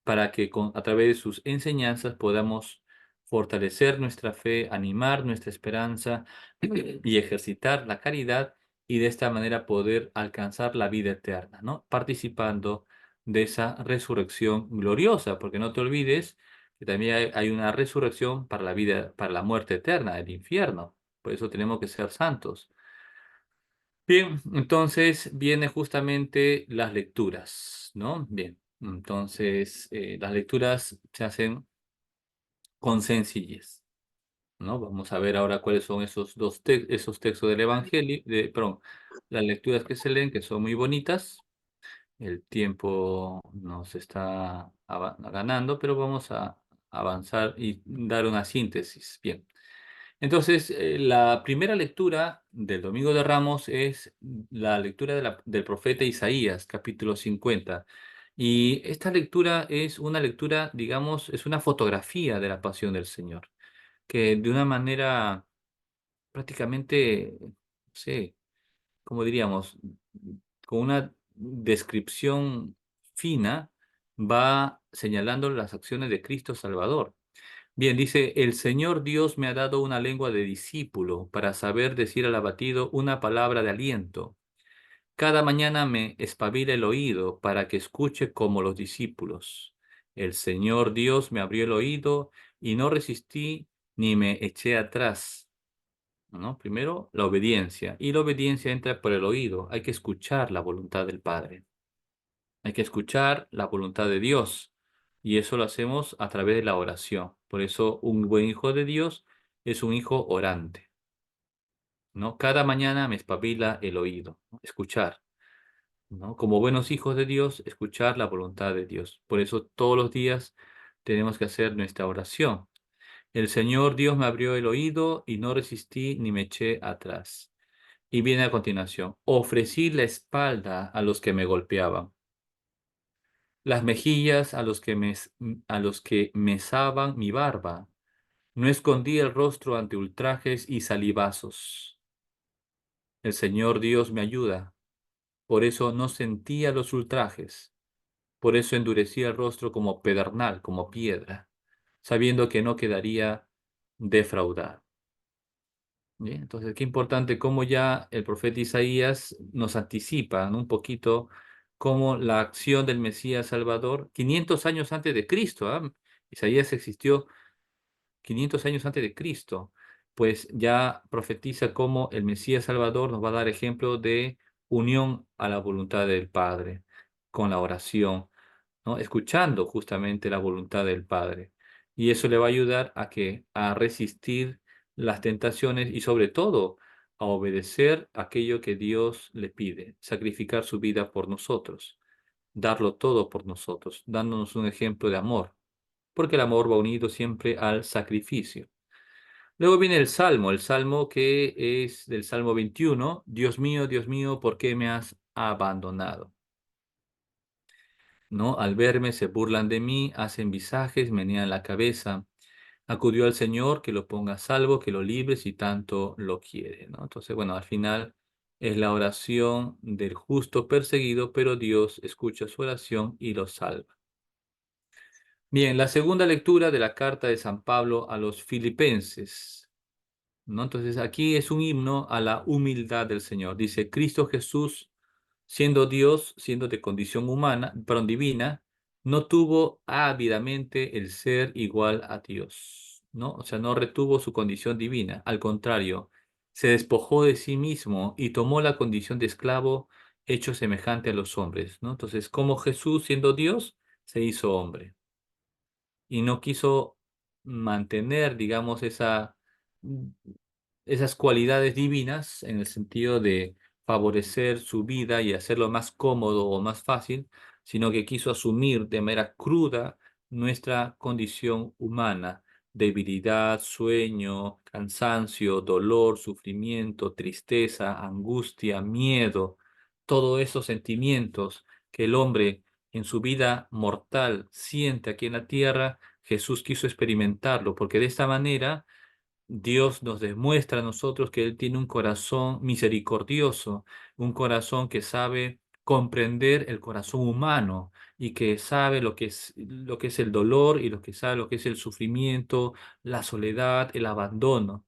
para que a través de sus enseñanzas podamos fortalecer nuestra fe, animar nuestra esperanza y ejercitar la caridad y de esta manera poder alcanzar la vida eterna, ¿no? Participando de esa resurrección gloriosa, porque no te olvides que también hay una resurrección para la vida, para la muerte eterna, el infierno. Por eso tenemos que ser santos. Bien, entonces viene justamente las lecturas, ¿no? Bien, entonces las lecturas se hacen con sencillez, ¿no? Vamos a ver ahora cuáles son esos textos del Evangelio, perdón, las lecturas que se leen, que son muy bonitas. El tiempo nos está ganando, pero vamos a avanzar y dar una síntesis. Bien. Entonces, la primera lectura del Domingo de Ramos es la lectura del profeta Isaías, capítulo 50. Y esta lectura es una lectura, digamos, es una fotografía de la pasión del Señor, que de una manera prácticamente, no sé, como diríamos, con una descripción fina, va señalando las acciones de Cristo Salvador. Bien, dice, el Señor Dios me ha dado una lengua de discípulo para saber decir al abatido una palabra de aliento. Cada mañana me espabila el oído para que escuche como los discípulos. El Señor Dios me abrió el oído y no resistí ni me eché atrás. ¿No? Primero, la obediencia. Y la obediencia entra por el oído. Hay que escuchar la voluntad del Padre. Hay que escuchar la voluntad de Dios. Y eso lo hacemos a través de la oración. Por eso un buen hijo de Dios es un hijo orante, ¿no? Cada mañana me espabila el oído, ¿no? Escuchar, ¿no? Como buenos hijos de Dios, escuchar la voluntad de Dios. Por eso todos los días tenemos que hacer nuestra oración. El Señor Dios me abrió el oído y no resistí ni me eché atrás. Y viene a continuación, ofrecí la espalda a los que me golpeaban, las mejillas a los que mesaban mi barba. No escondí el rostro ante ultrajes y salivazos. El Señor Dios me ayuda, por eso no sentía los ultrajes, por eso endurecía el rostro como pedernal, como piedra, sabiendo que no quedaría defraudado. Bien, entonces, qué importante cómo ya el profeta Isaías nos anticipa, ¿no? Un poquito cómo la acción del Mesías Salvador, 500 años antes de Cristo, ¿ah? Isaías existió 500 años antes de Cristo, pues ya profetiza cómo el Mesías Salvador nos va a dar ejemplo de unión a la voluntad del Padre, con la oración, ¿no? Escuchando justamente la voluntad del Padre. Y eso le va a ayudar a resistir las tentaciones y sobre todo a obedecer aquello que Dios le pide, sacrificar su vida por nosotros, darlo todo por nosotros, dándonos un ejemplo de amor, porque el amor va unido siempre al sacrificio. Luego viene el salmo que es del Salmo 21, Dios mío, ¿por qué me has abandonado? ¿No? Al verme se burlan de mí, hacen visajes, menean la cabeza. Acudió al Señor que lo ponga a salvo, que lo libre si tanto lo quiere, ¿no? Entonces, bueno, al final es la oración del justo perseguido, pero Dios escucha su oración y lo salva. Bien, la segunda lectura de la carta de San Pablo a los Filipenses, ¿no? Entonces, aquí es un himno a la humildad del Señor. Dice, Cristo Jesús siendo Dios, siendo de condición humana, perdón, divina, no tuvo ávidamente el ser igual a Dios, ¿no? O sea, no retuvo su condición divina. Al contrario, se despojó de sí mismo y tomó la condición de esclavo, hecho semejante a los hombres, ¿no? Entonces, como Jesús, siendo Dios, se hizo hombre y no quiso mantener, digamos, esas cualidades divinas en el sentido de favorecer su vida y hacerlo más cómodo o más fácil, sino que quiso asumir de manera cruda nuestra condición humana, debilidad, sueño, cansancio, dolor, sufrimiento, tristeza, angustia, miedo, todos esos sentimientos que el hombre en su vida mortal siente aquí en la tierra. Jesús quiso experimentarlo, porque de esta manera Dios nos demuestra a nosotros que Él tiene un corazón misericordioso, un corazón que sabe comprender el corazón humano y que sabe lo que es el dolor y lo que sabe lo que es el sufrimiento, la soledad, el abandono.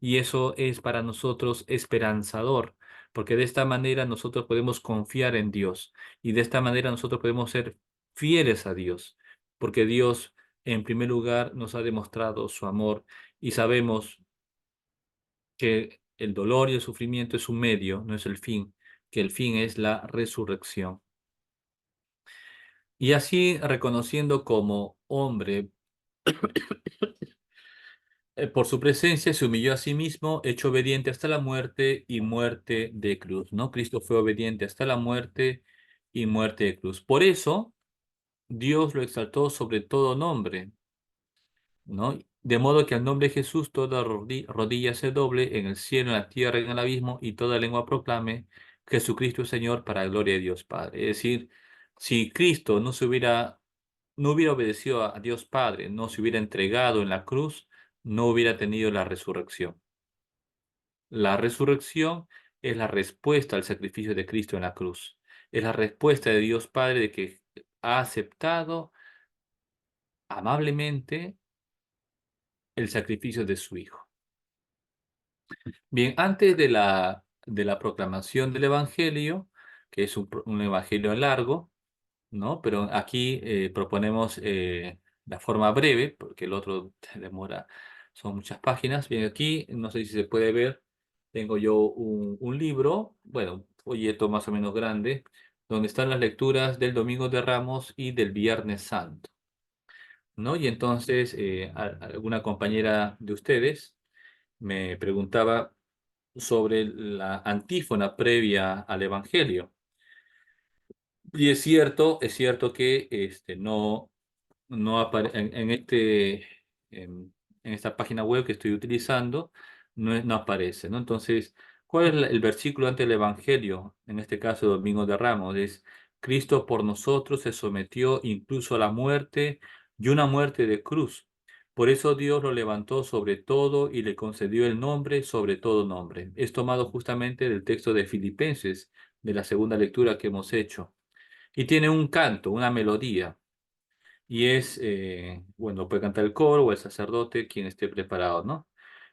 Y eso es para nosotros esperanzador, porque de esta manera nosotros podemos confiar en Dios y de esta manera nosotros podemos ser fieles a Dios, porque Dios en primer lugar nos ha demostrado su amor y sabemos que el dolor y el sufrimiento es un medio, no es el fin, que el fin es la resurrección. Y así reconociendo como hombre, por su presencia se humilló a sí mismo, hecho obediente hasta la muerte y muerte de cruz, ¿no? Cristo fue obediente hasta la muerte y muerte de cruz. Por eso Dios lo exaltó sobre todo nombre, ¿no? De modo que al nombre de Jesús toda rodilla se doble en el cielo, en la tierra, en el abismo, y toda lengua proclame Jesucristo es Señor para la gloria de Dios Padre. Es decir, si Cristo no hubiera obedecido a Dios Padre, no se hubiera entregado en la cruz, no hubiera tenido la resurrección. La resurrección es la respuesta al sacrificio de Cristo en la cruz. Es la respuesta de Dios Padre de que ha aceptado amablemente el sacrificio de su Hijo. Bien, antes de la proclamación del Evangelio, que es un Evangelio largo, ¿no? Pero aquí proponemos la forma breve, porque el otro demora, son muchas páginas. Bien, aquí, no sé si se puede ver, tengo yo un libro, bueno, un folleto más o menos grande, donde están las lecturas del Domingo de Ramos y del Viernes Santo, ¿no? Y entonces alguna compañera de ustedes me preguntaba sobre la antífona previa al Evangelio. Y es cierto que no en esta página web que estoy utilizando, no aparece, ¿no? Entonces, ¿cuál es el versículo ante el Evangelio? En este caso, Domingo de Ramos, es Cristo por nosotros se sometió incluso a la muerte y una muerte de cruz. Por eso Dios lo levantó sobre todo y le concedió el nombre sobre todo nombre. Es tomado justamente del texto de Filipenses, de la segunda lectura que hemos hecho. Y tiene un canto, una melodía. Y bueno, puede cantar el coro o el sacerdote, quien esté preparado, ¿no?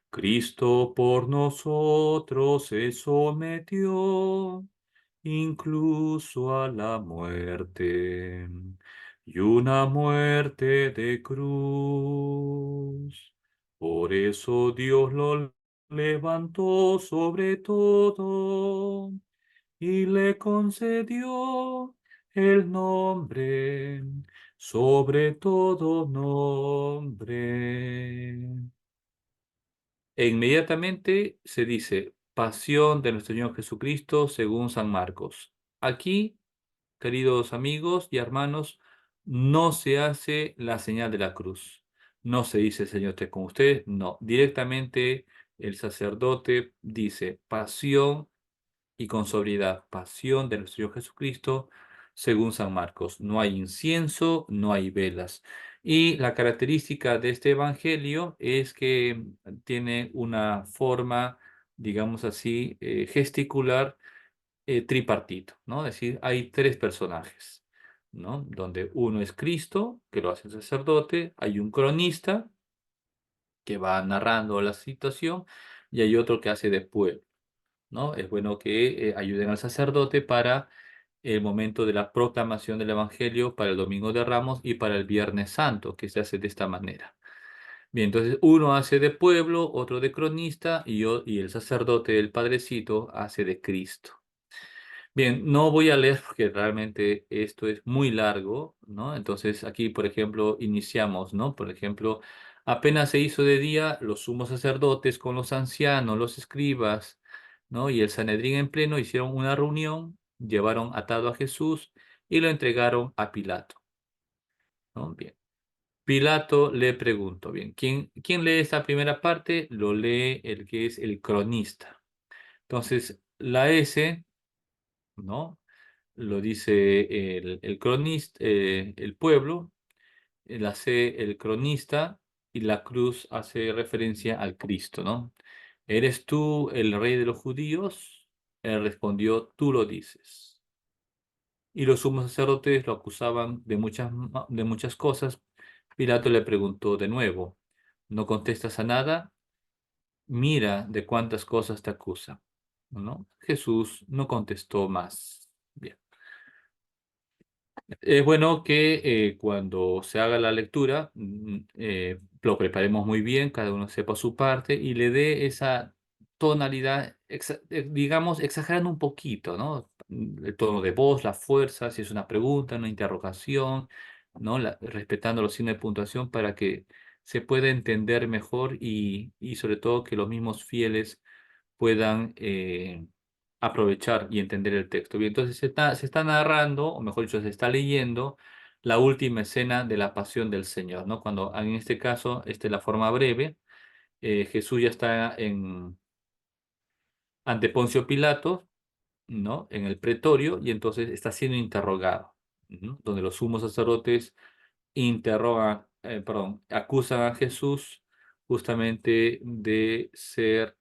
Cristo por nosotros se sometió incluso a la muerte y una muerte de cruz. Por eso Dios lo levantó sobre todo y le concedió el nombre sobre todo nombre. E inmediatamente se dice, pasión de nuestro Señor Jesucristo según San Marcos. Aquí, queridos amigos y hermanos, no se hace la señal de la cruz. No se dice, Señor, esté con ustedes. No, directamente el sacerdote dice, pasión y con sobriedad, pasión de nuestro Señor Jesucristo, según San Marcos. No hay incienso, no hay velas. Y la característica de este evangelio es que tiene una forma, digamos así, gesticular tripartito, ¿no? Es decir, hay tres personajes, ¿no? Donde uno es Cristo, que lo hace el sacerdote, hay un cronista que va narrando la situación y hay otro que hace de pueblo, ¿no? Es bueno que ayuden al sacerdote para el momento de la proclamación del Evangelio, para el Domingo de Ramos y para el Viernes Santo, que se hace de esta manera. Bien, entonces uno hace de pueblo, otro de cronista y el sacerdote, el padrecito, hace de Cristo. Bien, no voy a leer porque realmente esto es muy largo, ¿no? Entonces aquí, por ejemplo, iniciamos, ¿no? Por ejemplo, apenas se hizo de día, los sumos sacerdotes con los ancianos, los escribas, ¿no? Y el Sanedrín en pleno hicieron una reunión, llevaron atado a Jesús y lo entregaron a Pilato, ¿no? Bien. Pilato le preguntó, bien, ¿quién lee esta primera parte? Lo lee el que es el cronista. Entonces, la S, ¿no? Lo dice el cronista, el pueblo, la C, el cronista, y la cruz hace referencia al Cristo, ¿no? ¿Eres tú el rey de los judíos? Él respondió, tú lo dices. Y los sumos sacerdotes lo acusaban de muchas cosas. Pilato le preguntó de nuevo, ¿no contestas a nada? Mira de cuántas cosas te acusa. ¿no? Jesús no contestó más. Bien. Es bueno que cuando se haga la lectura lo preparemos muy bien, cada uno sepa su parte y le dé esa tonalidad, digamos, exagerando un poquito, ¿no? El tono de voz, la fuerza, si es una pregunta, una interrogación, ¿no? Respetando los signos de puntuación para que se pueda entender mejor y sobre todo que los mismos fieles puedan aprovechar y entender el texto. Bien, entonces se está narrando, o mejor dicho, se está leyendo la última escena de la pasión del Señor, ¿no? Cuando en este caso, la forma breve, Jesús ya está ante Poncio Pilato, ¿no? En el pretorio y entonces está siendo interrogado, ¿no? Donde los sumos sacerdotes acusan a Jesús justamente de ser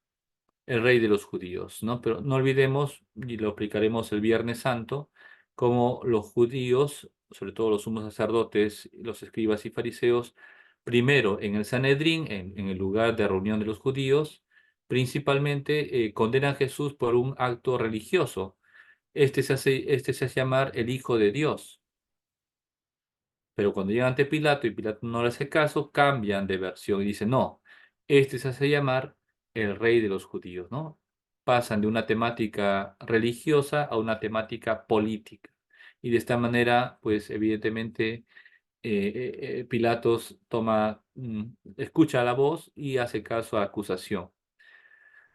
el rey de los judíos, ¿no? Pero no olvidemos, y lo explicaremos el Viernes Santo, cómo los judíos, sobre todo los sumos sacerdotes, los escribas y fariseos, primero en el Sanedrín, en el lugar de reunión de los judíos, principalmente condenan a Jesús por un acto religioso. Este se hace llamar el Hijo de Dios. Pero cuando llegan ante Pilato y Pilato no le hace caso, cambian de versión y dicen, no, este se hace llamar el rey de los judíos, ¿no? Pasan de una temática religiosa a una temática política. Y de esta manera, pues evidentemente, Pilatos escucha la voz y hace caso a la acusación,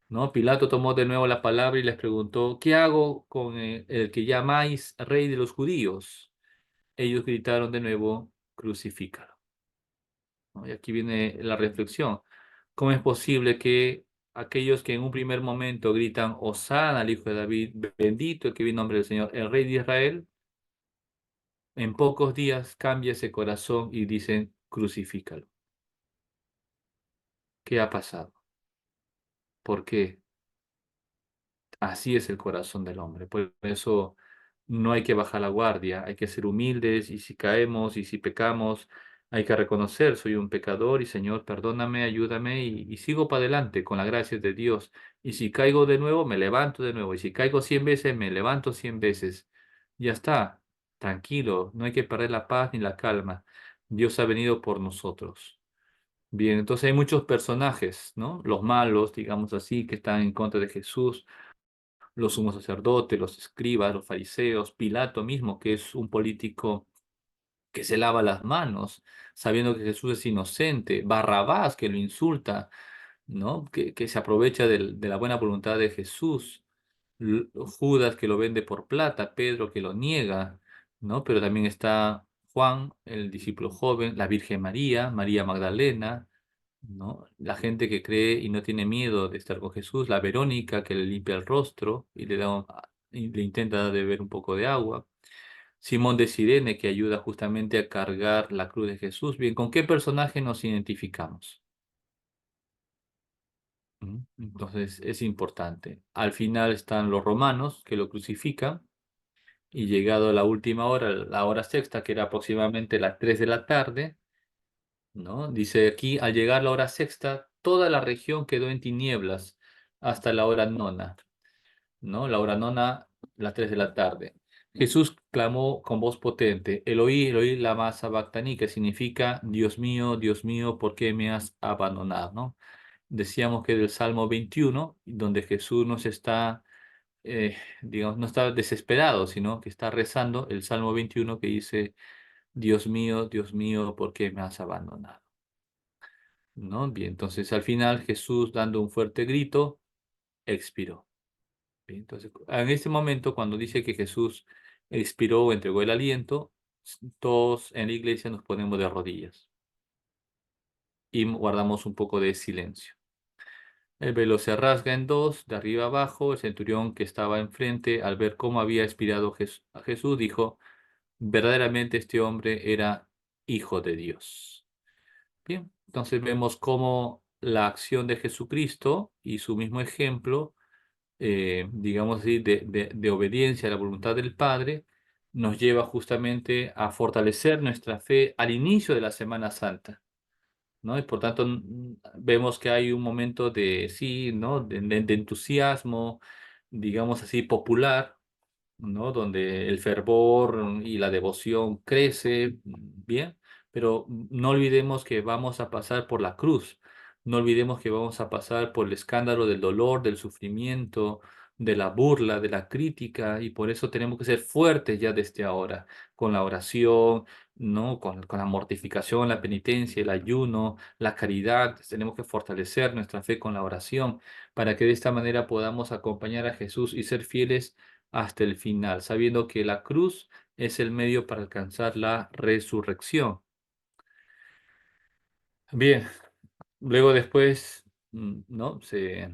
¿no? Pilato tomó de nuevo la palabra y les preguntó, ¿qué hago con el que llamáis rey de los judíos? Ellos gritaron de nuevo, crucifícalo, ¿no? Y aquí viene la reflexión. ¿Cómo es posible que aquellos que en un primer momento gritan, Hosana al Hijo de David, bendito el que viene en nombre del Señor, el Rey de Israel, en pocos días cambia ese corazón y dicen, crucifícalo? ¿Qué ha pasado? ¿Por qué? Así es el corazón del hombre. Por eso no hay que bajar la guardia, hay que ser humildes y si caemos y si pecamos, hay que reconocer, soy un pecador y Señor, perdóname, ayúdame y sigo para adelante con la gracia de Dios. Y si caigo de nuevo, me levanto de nuevo. Y si caigo 100 veces, me levanto 100 veces. Ya está, tranquilo, no hay que perder la paz ni la calma. Dios ha venido por nosotros. Bien, entonces hay muchos personajes, ¿no? Los malos, digamos así, que están en contra de Jesús, los sumos sacerdotes, los escribas, los fariseos, Pilato mismo, que es un político que se lava las manos, sabiendo que Jesús es inocente, Barrabás, que lo insulta, ¿no? Que se aprovecha de la buena voluntad de Jesús, Judas, que lo vende por plata, Pedro, que lo niega, ¿no? Pero también está Juan, el discípulo joven, la Virgen María, María Magdalena, ¿no? La gente que cree y no tiene miedo de estar con Jesús, la Verónica que le limpia el rostro y y le intenta beber un poco de agua, Simón de Cirene que ayuda justamente a cargar la cruz de Jesús. Bien, ¿con qué personaje nos identificamos? ¿Mm? Entonces es importante. Al final están los romanos que lo crucifican y llegado a la última hora, la hora sexta, que era aproximadamente las 3 de la tarde, ¿no? Dice aquí, al llegar la hora sexta, toda la región quedó en tinieblas hasta la hora nona, ¿no? La hora nona, las 3 de la tarde. Jesús clamó con voz potente, Eloí, lama sabactani, que significa, Dios mío, ¿por qué me has abandonado?, ¿no? Decíamos que del Salmo 21, donde Jesús nos está, digamos, no está desesperado, sino que está rezando el Salmo 21 que dice, Dios mío, ¿por qué me has abandonado?, ¿no? Bien, entonces al final Jesús, dando un fuerte grito, expiró. Bien, entonces, en este momento, cuando dice que Jesús expiró o entregó el aliento, todos en la iglesia nos ponemos de rodillas y guardamos un poco de silencio. El velo se rasga en dos, de arriba abajo. El centurión que estaba enfrente, al ver cómo había expirado a Jesús, dijo, verdaderamente este hombre era hijo de Dios. Bien, entonces vemos cómo la acción de Jesucristo y su mismo ejemplo, digamos así, de obediencia a la voluntad del Padre, nos lleva justamente a fortalecer nuestra fe al inicio de la Semana Santa, ¿no? Y por tanto vemos que hay un momento de, sí, ¿no? De entusiasmo, digamos así, popular, ¿no? Donde el fervor y la devoción crece, bien, pero no olvidemos que vamos a pasar por la cruz, no olvidemos que vamos a pasar por el escándalo del dolor, del sufrimiento, de la burla, de la crítica, y por eso tenemos que ser fuertes ya desde ahora, con la oración, ¿no? Con la mortificación, la penitencia, el ayuno, la caridad, tenemos que fortalecer nuestra fe con la oración, para que de esta manera podamos acompañar a Jesús y ser fieles hasta el final, sabiendo que la cruz es el medio para alcanzar la resurrección. Bien, luego después, ¿no? Se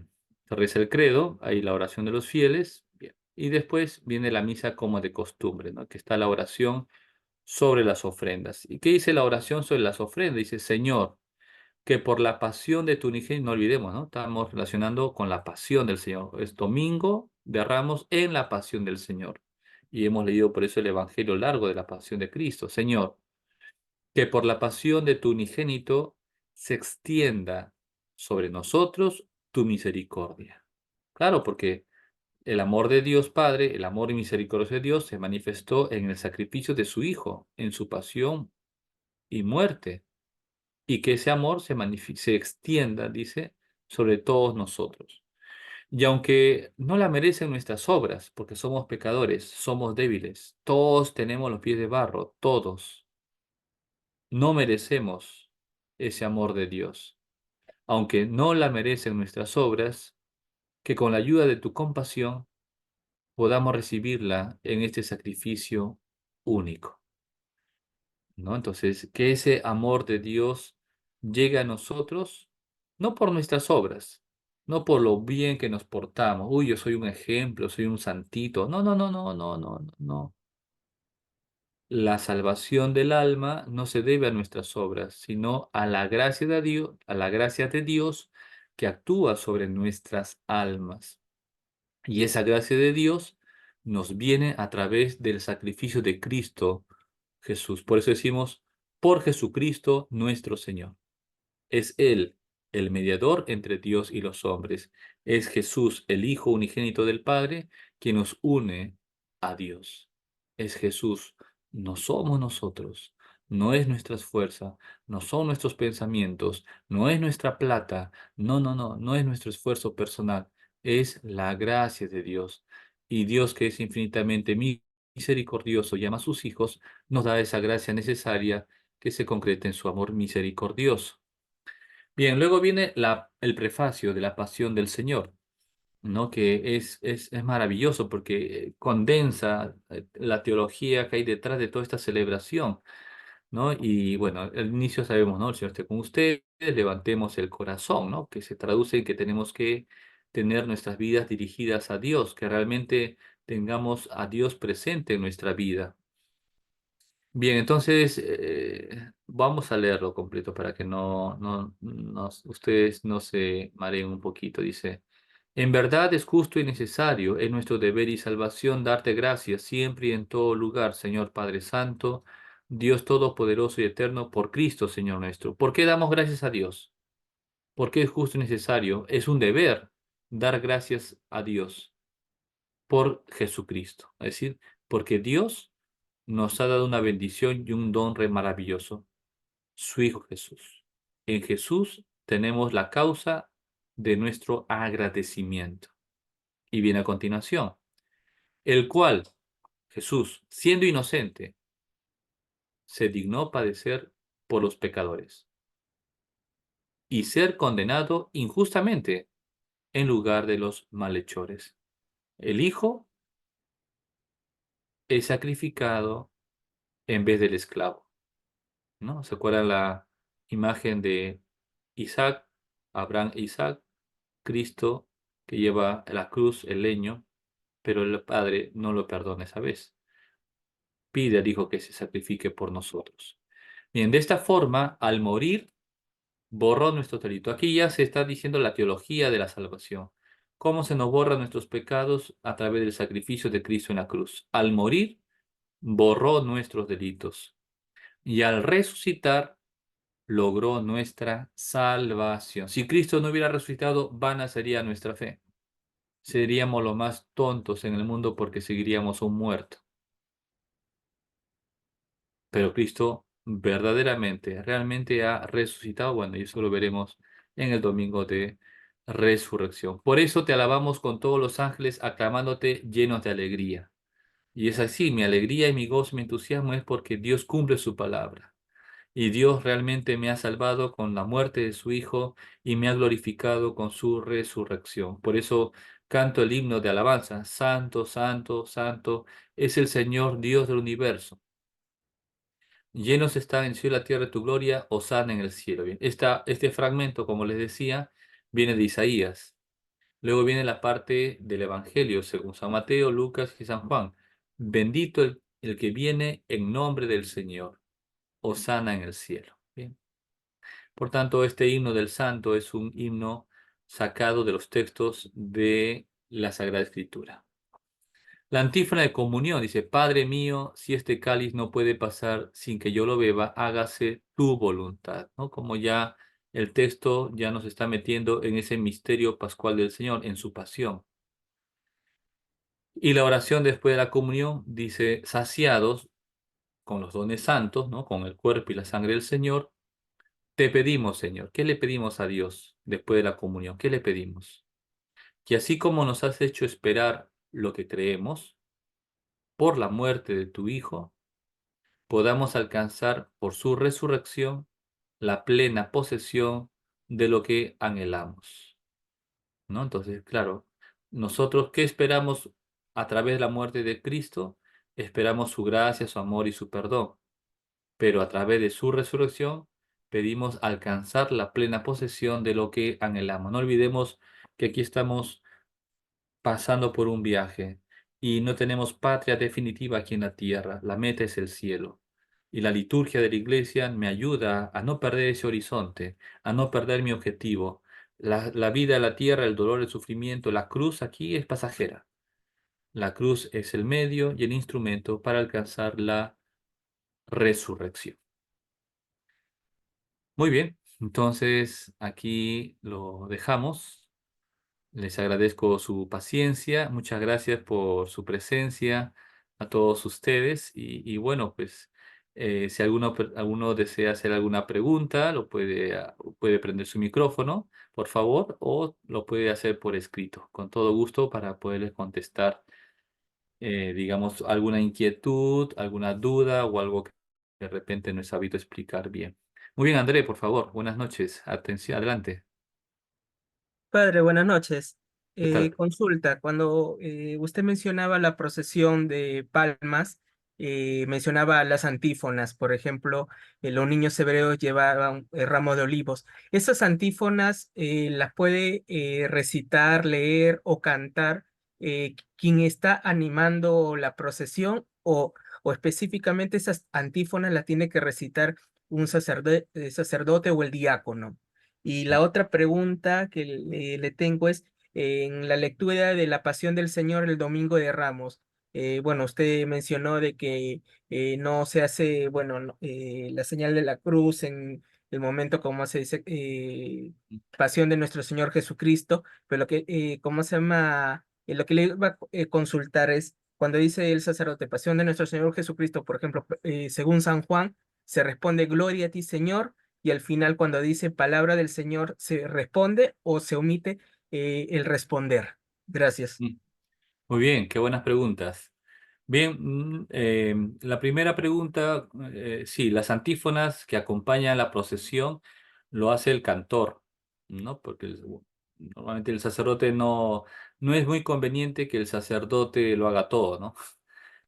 reza el credo, hay la oración de los fieles, bien. Y después viene la misa como de costumbre, ¿no? Que está la oración sobre las ofrendas. ¿Y qué dice la oración sobre las ofrendas? Dice, Señor, que por la pasión de tu unigénito, no olvidemos, ¿no? Estamos relacionando con la pasión del Señor. Es domingo de Ramos en la pasión del Señor. Y hemos leído por eso el Evangelio largo de la pasión de Cristo. Señor, que por la pasión de tu unigénito se extienda sobre nosotros tu misericordia. Claro, porque el amor de Dios Padre, el amor y misericordia de Dios se manifestó en el sacrificio de su Hijo, en su pasión y muerte, y que ese amor se extienda, dice, sobre todos nosotros. Y aunque no la merecen nuestras obras, porque somos pecadores, somos débiles, todos tenemos los pies de barro, todos, no merecemos ese amor de Dios. Aunque no la merecen nuestras obras, que con la ayuda de tu compasión podamos recibirla en este sacrificio único. ¿No? Entonces, que ese amor de Dios llegue a nosotros, no por nuestras obras, no por lo bien que nos portamos. Uy, yo soy un ejemplo, soy un santito. No, no, no, no, no, no, no, no. La salvación del alma no se debe a nuestras obras, sino a la gracia de Dios, a la gracia de Dios que actúa sobre nuestras almas. Y esa gracia de Dios nos viene a través del sacrificio de Cristo Jesús. Por eso decimos, por Jesucristo nuestro Señor. Es Él el mediador entre Dios y los hombres. Es Jesús, el Hijo unigénito del Padre, quien nos une a Dios. Es Jesús, no somos nosotros, no es nuestra fuerza, no son nuestros pensamientos, no es nuestra plata, no, no, no, no es nuestro esfuerzo personal, es la gracia de Dios. Y Dios, que es infinitamente misericordioso y ama a sus hijos, nos da esa gracia necesaria que se concreta en su amor misericordioso. Bien, luego viene el prefacio de la Pasión del Señor, ¿no? Que es maravilloso porque condensa la teología que hay detrás de toda esta celebración, ¿no? Y bueno, al inicio sabemos, ¿no? El Señor esté con ustedes, levantemos el corazón, ¿no? Que se traduce en que tenemos que tener nuestras vidas dirigidas a Dios, que realmente tengamos a Dios presente en nuestra vida. Bien, entonces vamos a leerlo completo para que ustedes no se mareen un poquito. Dice, en verdad es justo y necesario, es nuestro deber y salvación darte gracias siempre y en todo lugar, Señor Padre Santo, Dios Todopoderoso y Eterno, por Cristo, Señor nuestro. ¿Por qué damos gracias a Dios? Porque es justo y necesario, es un deber dar gracias a Dios por Jesucristo. Es decir, porque Dios nos ha dado una bendición y un don re maravilloso, su Hijo Jesús. En Jesús tenemos la causa de nuestro agradecimiento. Y viene a continuación, el cual, Jesús, siendo inocente, se dignó padecer por los pecadores y ser condenado injustamente en lugar de los malhechores. El Hijo es sacrificado en vez del esclavo, ¿no? ¿Se acuerdan la imagen de Isaac, Abraham e Isaac? Cristo que lleva la cruz, el leño, pero el Padre no lo perdona esa vez. Pide al Hijo que se sacrifique por nosotros. Bien, de esta forma, al morir, borró nuestro delito. Aquí ya se está diciendo la teología de la salvación. ¿Cómo se nos borran nuestros pecados? A través del sacrificio de Cristo en la cruz. Al morir, borró nuestros delitos. Y al resucitar, logró nuestra salvación. Si Cristo no hubiera resucitado, vana sería nuestra fe. seríamos los más tontos en el mundo porque seguiríamos un muerto. Pero Cristo verdaderamente, realmente ha resucitado. Bueno, y eso lo veremos en el domingo de resurrección. Por eso te alabamos con todos los ángeles, aclamándote llenos de alegría. Y es así, mi alegría y mi gozo, mi entusiasmo es porque Dios cumple su palabra. Y Dios realmente me ha salvado con la muerte de su Hijo y me ha glorificado con su resurrección. Por eso canto el himno de alabanza. Santo, santo, santo es el Señor Dios del universo. Llenos están en el cielo y la tierra de tu gloria, hosana en el cielo. Bien, este fragmento, como les decía, viene de Isaías. Luego viene la parte del Evangelio, según San Mateo, Lucas y San Juan. Bendito el que viene en nombre del Señor, hosana en el cielo. Bien. Por tanto, este himno del santo es un himno sacado de los textos de la Sagrada Escritura. La antífona de comunión dice, Padre mío, si este cáliz no puede pasar sin que yo lo beba, hágase tu voluntad, ¿no? Como ya el texto ya nos está metiendo en ese misterio pascual del Señor, en su pasión. Y la oración después de la comunión dice, saciados con los dones santos, ¿no? Con el cuerpo y la sangre del Señor, te pedimos, Señor. ¿Qué le pedimos a Dios después de la comunión? ¿Qué le pedimos? Que así como nos has hecho esperar lo que creemos por la muerte de tu Hijo, podamos alcanzar por su resurrección la plena posesión de lo que anhelamos, ¿no? Entonces, claro, nosotros, ¿qué esperamos a través de la muerte de Cristo? Esperamos su gracia, su amor y su perdón, pero a través de su resurrección pedimos alcanzar la plena posesión de lo que anhelamos. No olvidemos que aquí estamos pasando por un viaje y no tenemos patria definitiva aquí en la tierra. La meta es el cielo. Y la liturgia de la iglesia me ayuda a no perder ese horizonte, a no perder mi objetivo. La vida, la tierra, el dolor, el sufrimiento, la cruz aquí es pasajera. La cruz es el medio y el instrumento para alcanzar la resurrección. Muy bien, entonces aquí lo dejamos. Les agradezco su paciencia, muchas gracias por su presencia a todos ustedes y bueno, pues si alguno desea hacer alguna pregunta, puede prender su micrófono, por favor, o lo puede hacer por escrito, con todo gusto para poderles contestar, digamos, alguna inquietud, alguna duda o algo que de repente no he sabido explicar bien. Muy bien, André, por favor, buenas noches. Atención, adelante. Padre, buenas noches. ¿Qué tal? Consulta, cuando usted mencionaba la procesión de palmas, mencionaba las antífonas, por ejemplo, los niños hebreos llevaban ramo de olivos. ¿Esas antífonas las puede recitar, leer o cantar quien está animando la procesión o específicamente esas antífonas las tiene que recitar un sacerdote o el diácono? Y la otra pregunta que le tengo es, en la lectura de la Pasión del Señor el Domingo de Ramos, bueno, usted mencionó de que no se hace, bueno, la señal de la cruz en el momento, como se dice, Pasión de nuestro Señor Jesucristo, pero lo que, ¿cómo se llama? Lo que le iba a consultar es, cuando dice el sacerdote, Pasión de nuestro Señor Jesucristo, por ejemplo, según San Juan, se responde, Gloria a ti, Señor, y al final cuando dice palabra del Señor, ¿se responde o se omite el responder? Gracias. Mm. Muy bien, qué buenas preguntas. Bien, la primera pregunta, sí, las antífonas que acompañan la procesión lo hace el cantor, ¿no? Porque normalmente el sacerdote no es muy conveniente que el sacerdote lo haga todo, ¿no?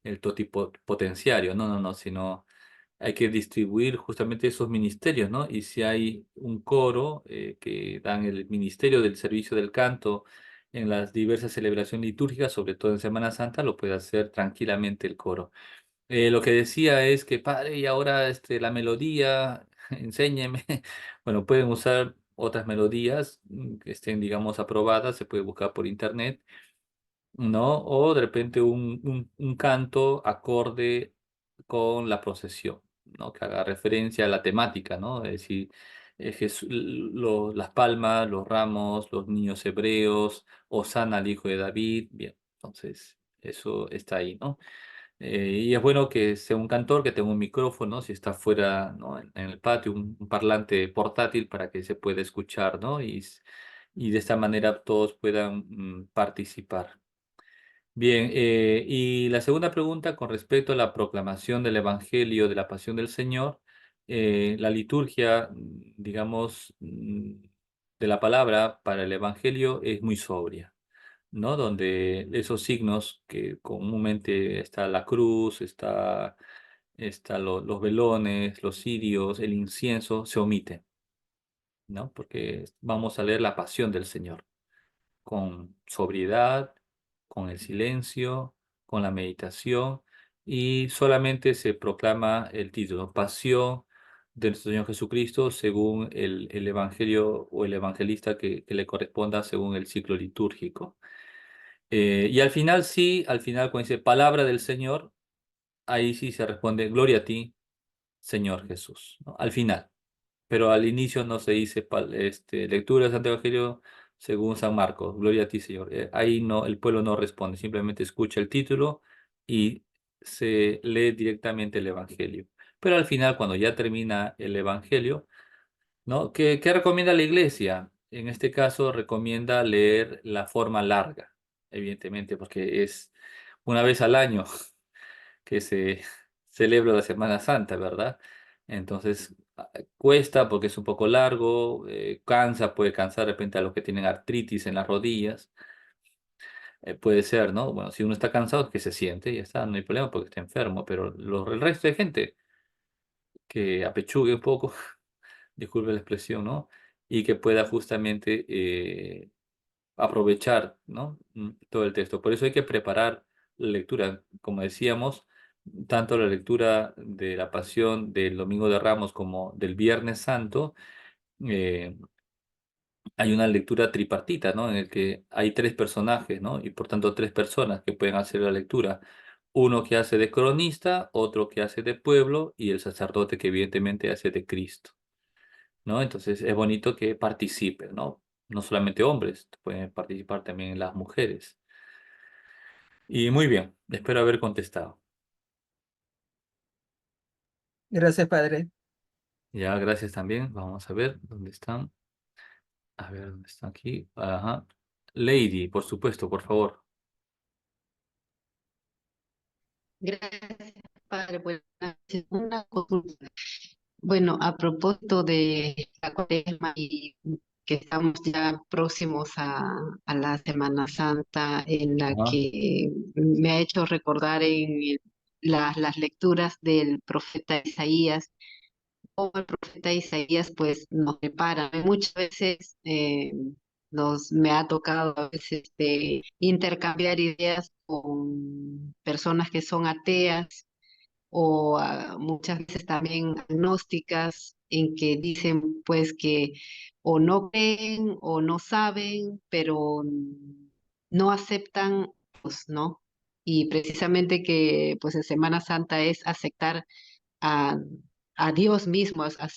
El totipotenciario, no, sino hay que distribuir justamente esos ministerios, ¿no? Y si hay un coro que dan el ministerio del servicio del canto en las diversas celebraciones litúrgicas, sobre todo en Semana Santa, lo puede hacer tranquilamente el coro. Lo que decía es que, padre, y ahora la melodía, enséñeme. Bueno, pueden usar otras melodías que estén, digamos, aprobadas, se puede buscar por internet, ¿no? O de repente un canto acorde con la procesión, ¿no? Que haga referencia a la temática, ¿no? Es decir, las palmas, los ramos, los niños hebreos, Osana al hijo de David. Bien, entonces eso está ahí, ¿no? Y es bueno que sea un cantor que tenga un micrófono, si está fuera, ¿no? En el patio, un parlante portátil para que se pueda escuchar, ¿no? Y de esta manera todos puedan participar. Bien, y la segunda pregunta con respecto a la proclamación del Evangelio de la Pasión del Señor, la liturgia, digamos, de la palabra para el Evangelio es muy sobria, ¿no? Donde esos signos que comúnmente está la cruz, está los velones, los cirios, el incienso, se omiten, ¿no? Porque vamos a leer la Pasión del Señor con sobriedad, con el silencio, con la meditación, y solamente se proclama el título, Pasión de nuestro Señor Jesucristo, según el Evangelio o el evangelista que le corresponda según el ciclo litúrgico. Y al final sí, al final cuando dice palabra del Señor, ahí sí se responde, gloria a ti, Señor Jesús, ¿no? Al final. Pero al inicio no se dice lectura del Santo Evangelio según San Marcos, gloria a ti, Señor. Ahí no, el pueblo no responde, simplemente escucha el título y se lee directamente el Evangelio. Pero al final, cuando ya termina el Evangelio, ¿no? ¿Qué recomienda la Iglesia? En este caso, recomienda leer la forma larga, evidentemente, porque es una vez al año que se celebra la Semana Santa, ¿verdad? Entonces, cuesta porque es un poco largo, cansa, puede cansar de repente a los que tienen artritis en las rodillas, puede ser, ¿no? Bueno, si uno está cansado, es que se siente y ya está, no hay problema porque está enfermo, pero el resto de gente que apechugue un poco, disculpe la expresión, ¿no? Y que pueda justamente aprovechar, ¿no? Todo el texto. Por eso hay que preparar la lectura, como decíamos, tanto la lectura de la Pasión del Domingo de Ramos como del Viernes Santo. eh, Hay una lectura tripartita, ¿no? En el que hay tres personajes, ¿no? Y por tanto tres personas que pueden hacer la lectura. Uno que hace de cronista, otro que hace de pueblo y el sacerdote que evidentemente hace de Cristo, ¿no? Entonces es bonito que participen, ¿no? No solamente hombres, pueden participar también las mujeres. Y muy bien, espero haber contestado. Gracias, padre. Ya, gracias también. Vamos a ver dónde están. A ver dónde están aquí. Ajá. Lady, por supuesto, por favor. Gracias, padre. Buenas noches. Una consulta. Bueno, a propósito de la cuaresma y que estamos ya próximos a la Semana Santa, en la Ajá. que me ha hecho recordar las lecturas del profeta Isaías, como el profeta Isaías pues nos prepara. Muchas veces me ha tocado a veces intercambiar ideas con personas que son ateas o muchas veces también agnósticas en que dicen pues que o no creen o no saben, pero no aceptan, pues, ¿no? Y precisamente que pues en Semana Santa es aceptar a, a Dios mismo, a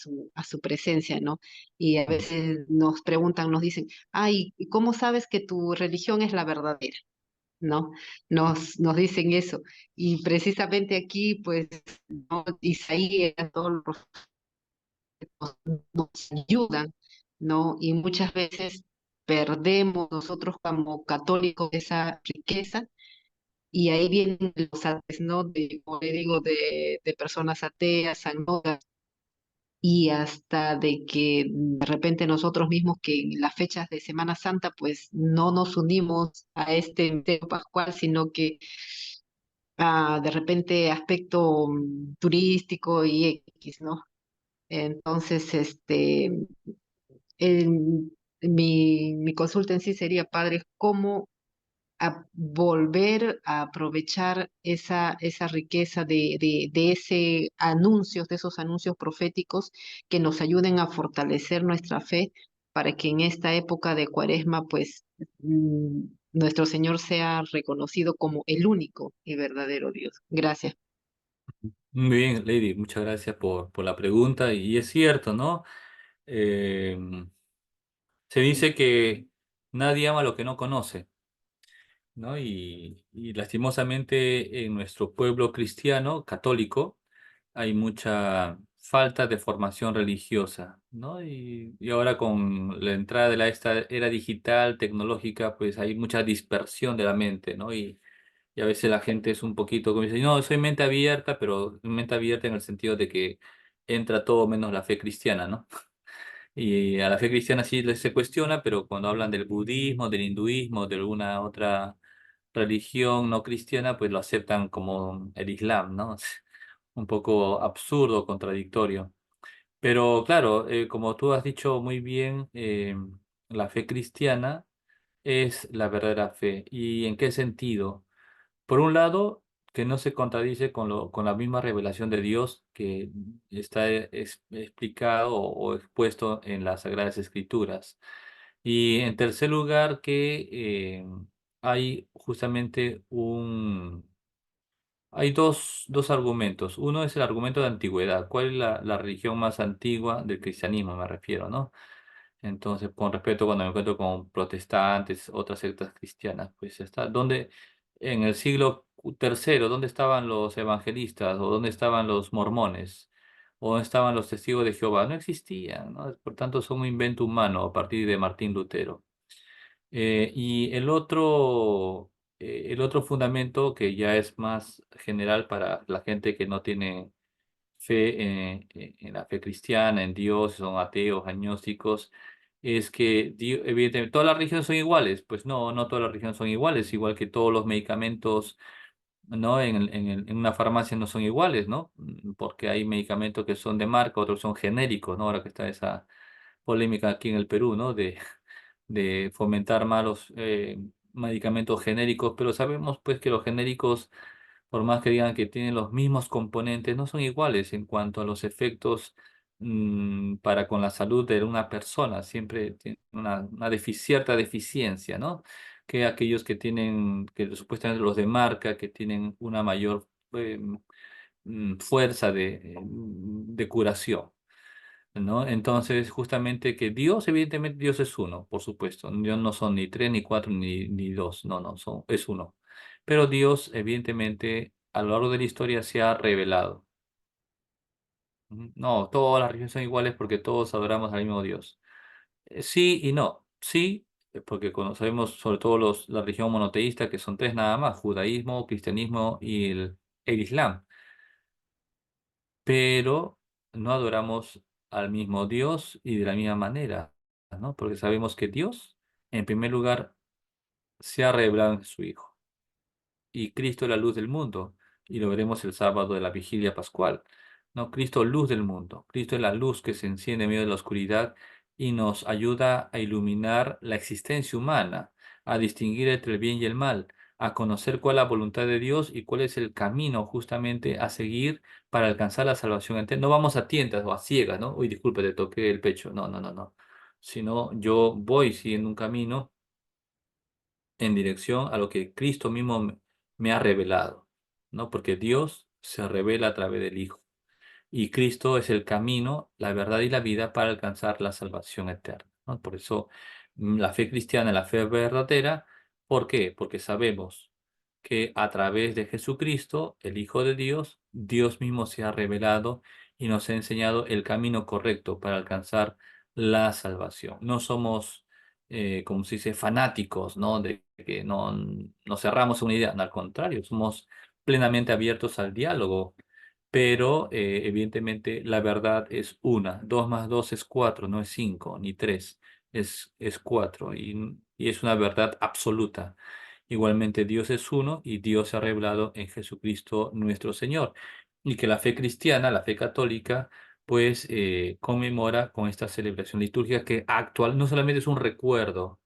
su presencia, ¿no? Y a veces nos preguntan, nos dicen, ay, ¿y cómo sabes que tu religión es la verdadera? ¿No? Nos dicen eso. Y precisamente aquí, pues, ¿no? Isaías, todos los nos ayudan, ¿no? Y muchas veces perdemos nosotros como católicos esa riqueza y ahí vienen los ates, ¿no? Como le digo, de personas ateas, agnósticas, y hasta de que de repente nosotros mismos que en las fechas de Semana Santa pues no nos unimos a este misterio pascual, sino que de repente aspecto turístico y X, ¿no? Entonces, mi consulta en sí sería, padre, ¿cómo volver a aprovechar esa riqueza de ese anuncios, de esos anuncios proféticos que nos ayuden a fortalecer nuestra fe para que en esta época de Cuaresma, pues, nuestro Señor sea reconocido como el único y verdadero Dios? Gracias. Muy bien, Lady, muchas gracias por la pregunta. Y es cierto, ¿no? Eh, Se dice que nadie ama lo que no conoce, ¿no? Y lastimosamente en nuestro pueblo cristiano, católico, hay mucha falta de formación religiosa, ¿no? Y ahora con la entrada de esta era digital, tecnológica, pues hay mucha dispersión de la mente, ¿no? Y a veces la gente es un poquito como dice, no, soy mente abierta, pero mente abierta en el sentido de que entra todo menos la fe cristiana, ¿no? Y a la fe cristiana sí se cuestiona, pero cuando hablan del budismo, del hinduismo, de alguna otra religión no cristiana, pues lo aceptan como el Islam, ¿no? Un poco absurdo, contradictorio. Pero claro, como tú has dicho muy bien, la fe cristiana es la verdadera fe. ¿Y en qué sentido? Por un lado, que no se contradice con la misma revelación de Dios que está explicado o expuesto en las Sagradas Escrituras. Y en tercer lugar, que hay justamente hay dos argumentos. Uno es el argumento de antigüedad. ¿Cuál es la religión más antigua del cristianismo, me refiero, ¿no? Entonces, con respecto cuando me encuentro con protestantes, otras sectas cristianas, pues está, ¿dónde en el siglo tercero, dónde estaban los evangelistas o dónde estaban los mormones o dónde estaban los testigos de Jehová? No existían, ¿no? Por tanto, son un invento humano a partir de Martín Lutero. Y el otro fundamento que ya es más general para la gente que no tiene fe en la fe cristiana, en Dios, son ateos, agnósticos, es que evidentemente todas las religiones son iguales. Pues no, no todas las religiones son iguales, igual que todos los medicamentos, ¿no? En una farmacia no son iguales, ¿no? Porque hay medicamentos que son de marca, otros son genéricos, ¿no? Ahora que está esa polémica aquí en el Perú, ¿no? De fomentar malos medicamentos genéricos, pero sabemos pues que los genéricos, por más que digan que tienen los mismos componentes, no son iguales en cuanto a los efectos para con la salud de una persona. Siempre tiene cierta deficiencia, ¿no? Que aquellos que tienen, que supuestamente los de marca, que tienen una mayor fuerza de curación. ¿No? Entonces, justamente que Dios, evidentemente Dios es uno, por supuesto. Dios no son ni tres, ni cuatro, ni dos, no, no, es uno. Pero Dios, evidentemente, a lo largo de la historia se ha revelado. Ujú. No, todas las religiones son iguales porque todos adoramos al mismo Dios. Sí y no. Sí, porque sabemos sobre todo la religión monoteísta, que son tres nada más, judaísmo, cristianismo y el islam. Pero no adoramos al mismo Dios y de la misma manera, ¿no? Porque sabemos que Dios, en primer lugar, se ha revelado en su Hijo y Cristo es la luz del mundo, y lo veremos el sábado de la vigilia pascual. No, Cristo luz del mundo. Cristo es la luz que se enciende en medio de la oscuridad y nos ayuda a iluminar la existencia humana, a distinguir entre el bien y el mal, a conocer cuál es la voluntad de Dios y cuál es el camino justamente a seguir para alcanzar la salvación eterna. No vamos a tientas o a ciegas, ¿no? Uy, disculpe, te toqué el pecho. No, no, no, no. Sino yo voy siguiendo un camino en dirección a lo que Cristo mismo me ha revelado, ¿no? Porque Dios se revela a través del Hijo. Y Cristo es el camino, la verdad y la vida para alcanzar la salvación eterna, ¿no? Por eso la fe cristiana es la fe verdadera. ¿Por qué? Porque sabemos que a través de Jesucristo, el Hijo de Dios, Dios mismo se ha revelado y nos ha enseñado el camino correcto para alcanzar la salvación. No somos, como se dice, fanáticos, ¿no? De que no nos cerramos a una idea. No, al contrario, somos plenamente abiertos al diálogo, pero evidentemente la verdad es una. Dos más dos es cuatro, no es cinco ni tres, es cuatro y es una verdad absoluta. Igualmente Dios es uno y Dios se ha revelado en Jesucristo nuestro Señor. Y que la fe cristiana, la fe católica, pues conmemora con esta celebración litúrgica que actual no solamente es un recuerdo,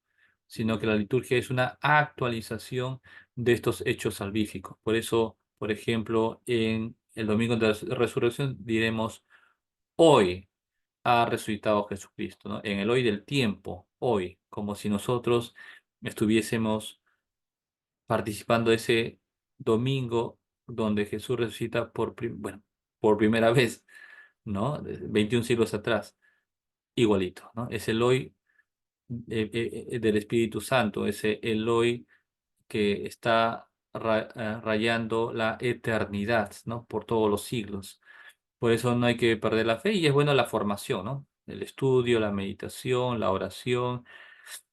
sino que la liturgia es una actualización de estos hechos salvíficos. Por eso, por ejemplo, en el domingo de la resurrección diremos, hoy ha resucitado Jesucristo, ¿no? En el hoy del tiempo, hoy, como si nosotros estuviésemos participando de ese domingo donde Jesús resucita bueno, por primera vez, ¿no? 21 siglos atrás. igualito, ¿no? Es Eloi del Espíritu Santo, ese Eloi que está rayando la eternidad, ¿no? Por todos los siglos. Por eso no hay que perder la fe y es bueno la formación, ¿no? El estudio, la meditación, la oración,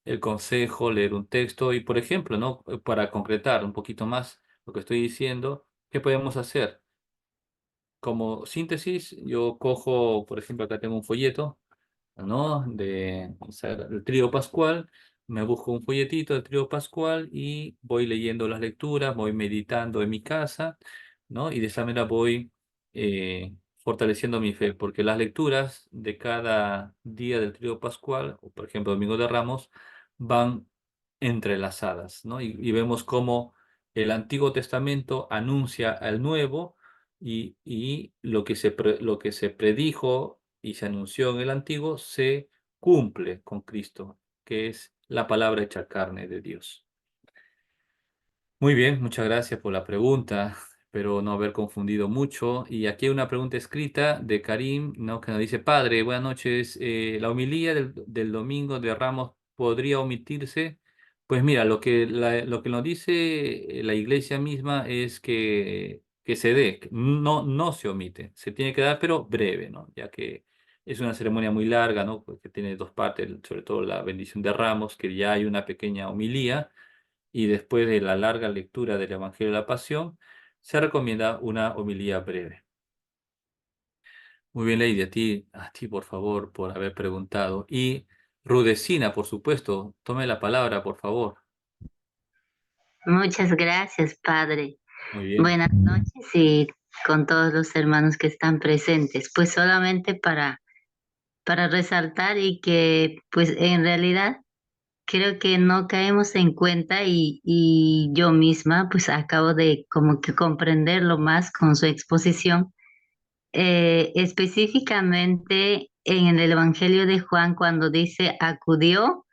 el consejo, leer un texto y, por ejemplo, ¿no? Para concretar un poquito más lo que estoy diciendo, ¿qué podemos hacer? Como síntesis, yo cojo, por ejemplo, acá tengo un folleto, ¿no? O sea, el trío pascual, me busco un folletito del trío pascual y voy leyendo las lecturas, voy meditando en mi casa, ¿no? Y de esa manera voy fortaleciendo mi fe, porque las lecturas de cada día del trío pascual, o por ejemplo Domingo de Ramos, van entrelazadas, ¿no? Y vemos cómo el Antiguo Testamento anuncia al Nuevo y lo que se predijo y se anunció en el Antiguo se cumple con Cristo, que es la palabra hecha carne de Dios. Muy bien, muchas gracias por la pregunta. Espero no haber confundido mucho. Y aquí hay una pregunta escrita de Karim, ¿no? Que nos dice, Padre, buenas noches. ¿La homilía del domingo de Ramos podría omitirse? Pues mira, lo que nos dice la iglesia misma es que se dé, que no se omite. Se tiene que dar, pero breve, ¿no? Ya que es una ceremonia muy larga, ¿no? Porque tiene dos partes, sobre todo la bendición de Ramos, que ya hay una pequeña homilía y después de la larga lectura del Evangelio de la Pasión, se recomienda una homilía breve. Muy bien, Lady, a ti por favor, por haber preguntado. Y Rudecina, por supuesto, tome la palabra, por favor. Muchas gracias, Padre. Muy bien. Buenas noches y con todos los hermanos que están presentes. Pues solamente para resaltar y que pues en realidad creo que no caemos en cuenta y yo misma pues acabo de como que comprenderlo más con su exposición. Específicamente en el Evangelio de Juan cuando dice acudió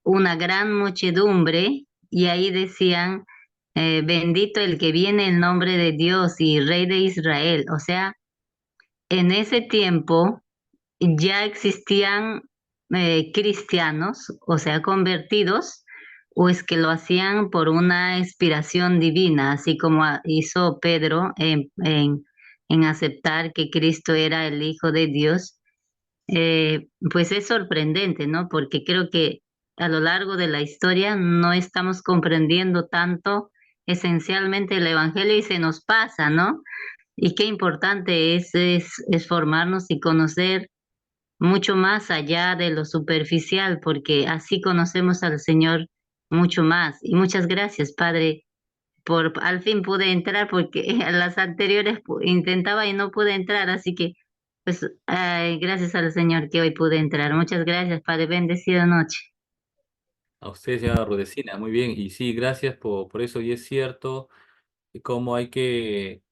una gran muchedumbre y ahí decían, bendito el que viene en nombre de Dios y Rey de Israel. O sea, en ese tiempo ya existían cristianos, o sea, convertidos, o es que lo hacían por una inspiración divina, así como hizo Pedro en aceptar que Cristo era el Hijo de Dios. Pues es sorprendente, ¿no? Porque creo que a lo largo de la historia no estamos comprendiendo tanto esencialmente el Evangelio y se nos pasa, ¿no? Y qué importante es formarnos y conocer mucho más allá de lo superficial, porque así conocemos al Señor mucho más. Y muchas gracias, Padre, por al fin pude entrar porque a las anteriores intentaba y no pude entrar, así que pues ay, gracias al Señor que hoy pude entrar. Muchas gracias, Padre. Bendecida noche. A usted, señora Rudecina, muy bien. Y sí, gracias por eso. Y es cierto cómo hay que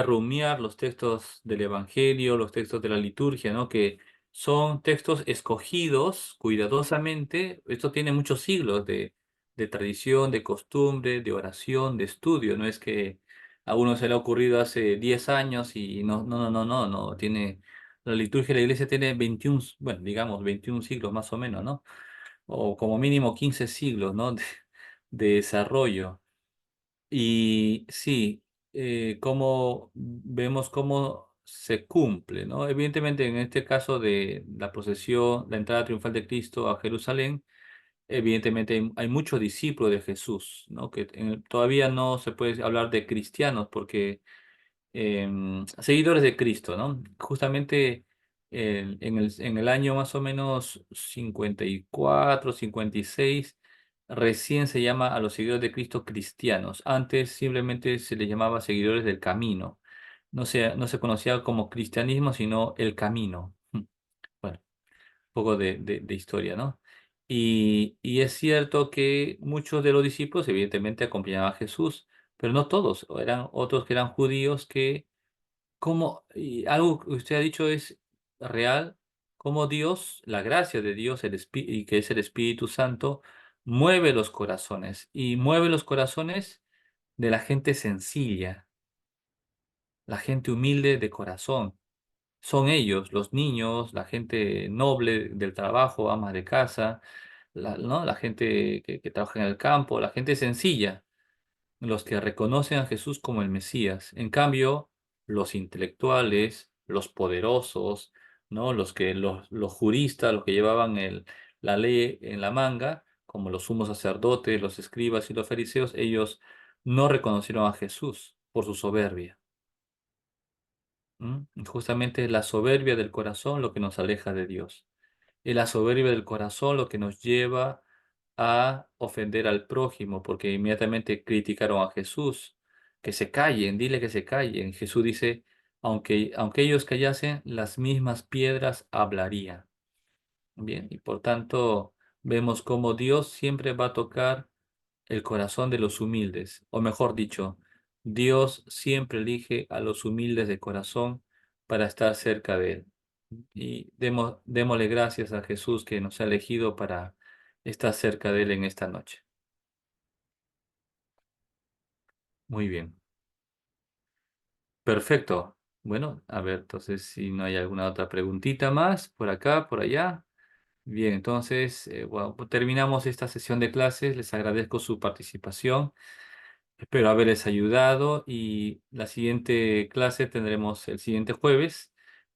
rumiar los textos del Evangelio, los textos de la liturgia, ¿no? Que son textos escogidos cuidadosamente. Esto tiene muchos siglos de tradición, de costumbre, de oración, de estudio. No es que a uno se le ha ocurrido hace 10 años y no. La liturgia de la iglesia tiene 21, bueno, digamos 21 siglos más o menos, ¿no? O como mínimo 15 siglos, ¿no? De desarrollo. Y sí, cómo vemos cómo se cumple, ¿no? Evidentemente, en este caso de la procesión, la entrada triunfal de Cristo a Jerusalén, evidentemente hay muchos discípulos de Jesús, ¿no? Que todavía no se puede hablar de cristianos porque seguidores de Cristo, ¿no? Justamente en el año más o menos 54, 56, recién se llama a los seguidores de Cristo cristianos. Antes simplemente se les llamaba seguidores del camino. No se conocía como cristianismo, sino el camino. Bueno, un poco de historia, ¿no? Y es cierto que muchos de los discípulos evidentemente acompañaban a Jesús, pero no todos, eran otros que eran judíos que y algo que usted ha dicho es real, como Dios, la gracia de Dios, y que es el Espíritu Santo, mueve los corazones y mueve los corazones de la gente sencilla, la gente humilde de corazón. son ellos, los niños, la gente noble del trabajo, amas de casa, ¿no? La gente que trabaja en el campo, la gente sencilla, los que reconocen a Jesús como el Mesías. En cambio, los intelectuales, los poderosos, ¿no? Los juristas, los que llevaban la ley en la manga, como los sumos sacerdotes, los escribas y los fariseos, ellos no reconocieron a Jesús por su soberbia. Y justamente es la soberbia del corazón lo que nos aleja de Dios. Es la soberbia del corazón lo que nos lleva a ofender al prójimo, porque inmediatamente criticaron a Jesús. Que se callen, dile que se callen. Jesús dice, aunque ellos callasen, las mismas piedras hablarían. Bien, y por tanto vemos cómo Dios siempre va a tocar el corazón de los humildes, o mejor dicho, Dios siempre elige a los humildes de corazón para estar cerca de Él. Y démosle gracias a Jesús que nos ha elegido para estar cerca de Él en esta noche. Muy bien. Perfecto. Bueno, a ver, entonces si no hay alguna otra preguntita más por acá, por allá. Bien, entonces, bueno, pues terminamos esta sesión de clases. Les agradezco su participación. Espero haberles ayudado y la siguiente clase tendremos el siguiente jueves,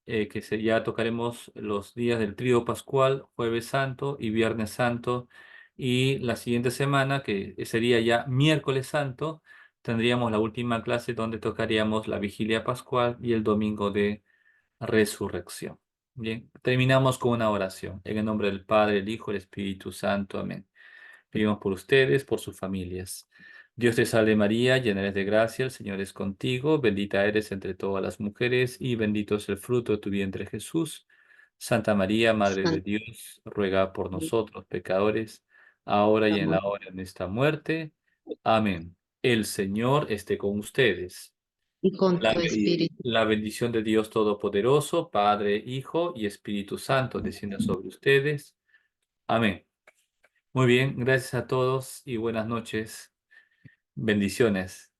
ya tocaremos los días del Trío Pascual, Jueves Santo y Viernes Santo. Y la siguiente semana, que sería ya miércoles santo, tendríamos la última clase donde tocaríamos la Vigilia Pascual y el Domingo de Resurrección. Bien, terminamos con una oración. En el nombre del Padre, el Hijo y el Espíritu Santo. Amén. Pedimos por ustedes, por sus familias. Dios te salve María, llena eres de gracia, el Señor es contigo, bendita eres entre todas las mujeres y bendito es el fruto de tu vientre Jesús. Santa María, Madre de Santo Dios, ruega por nosotros pecadores, ahora y en amor, la hora de nuestra muerte. Amén. El Señor esté con ustedes. y con La, tu espíritu. la bendición de Dios Todopoderoso, Padre, Hijo y Espíritu Santo, descienda sobre ustedes. Amén. Muy bien, gracias a todos y buenas noches. Bendiciones.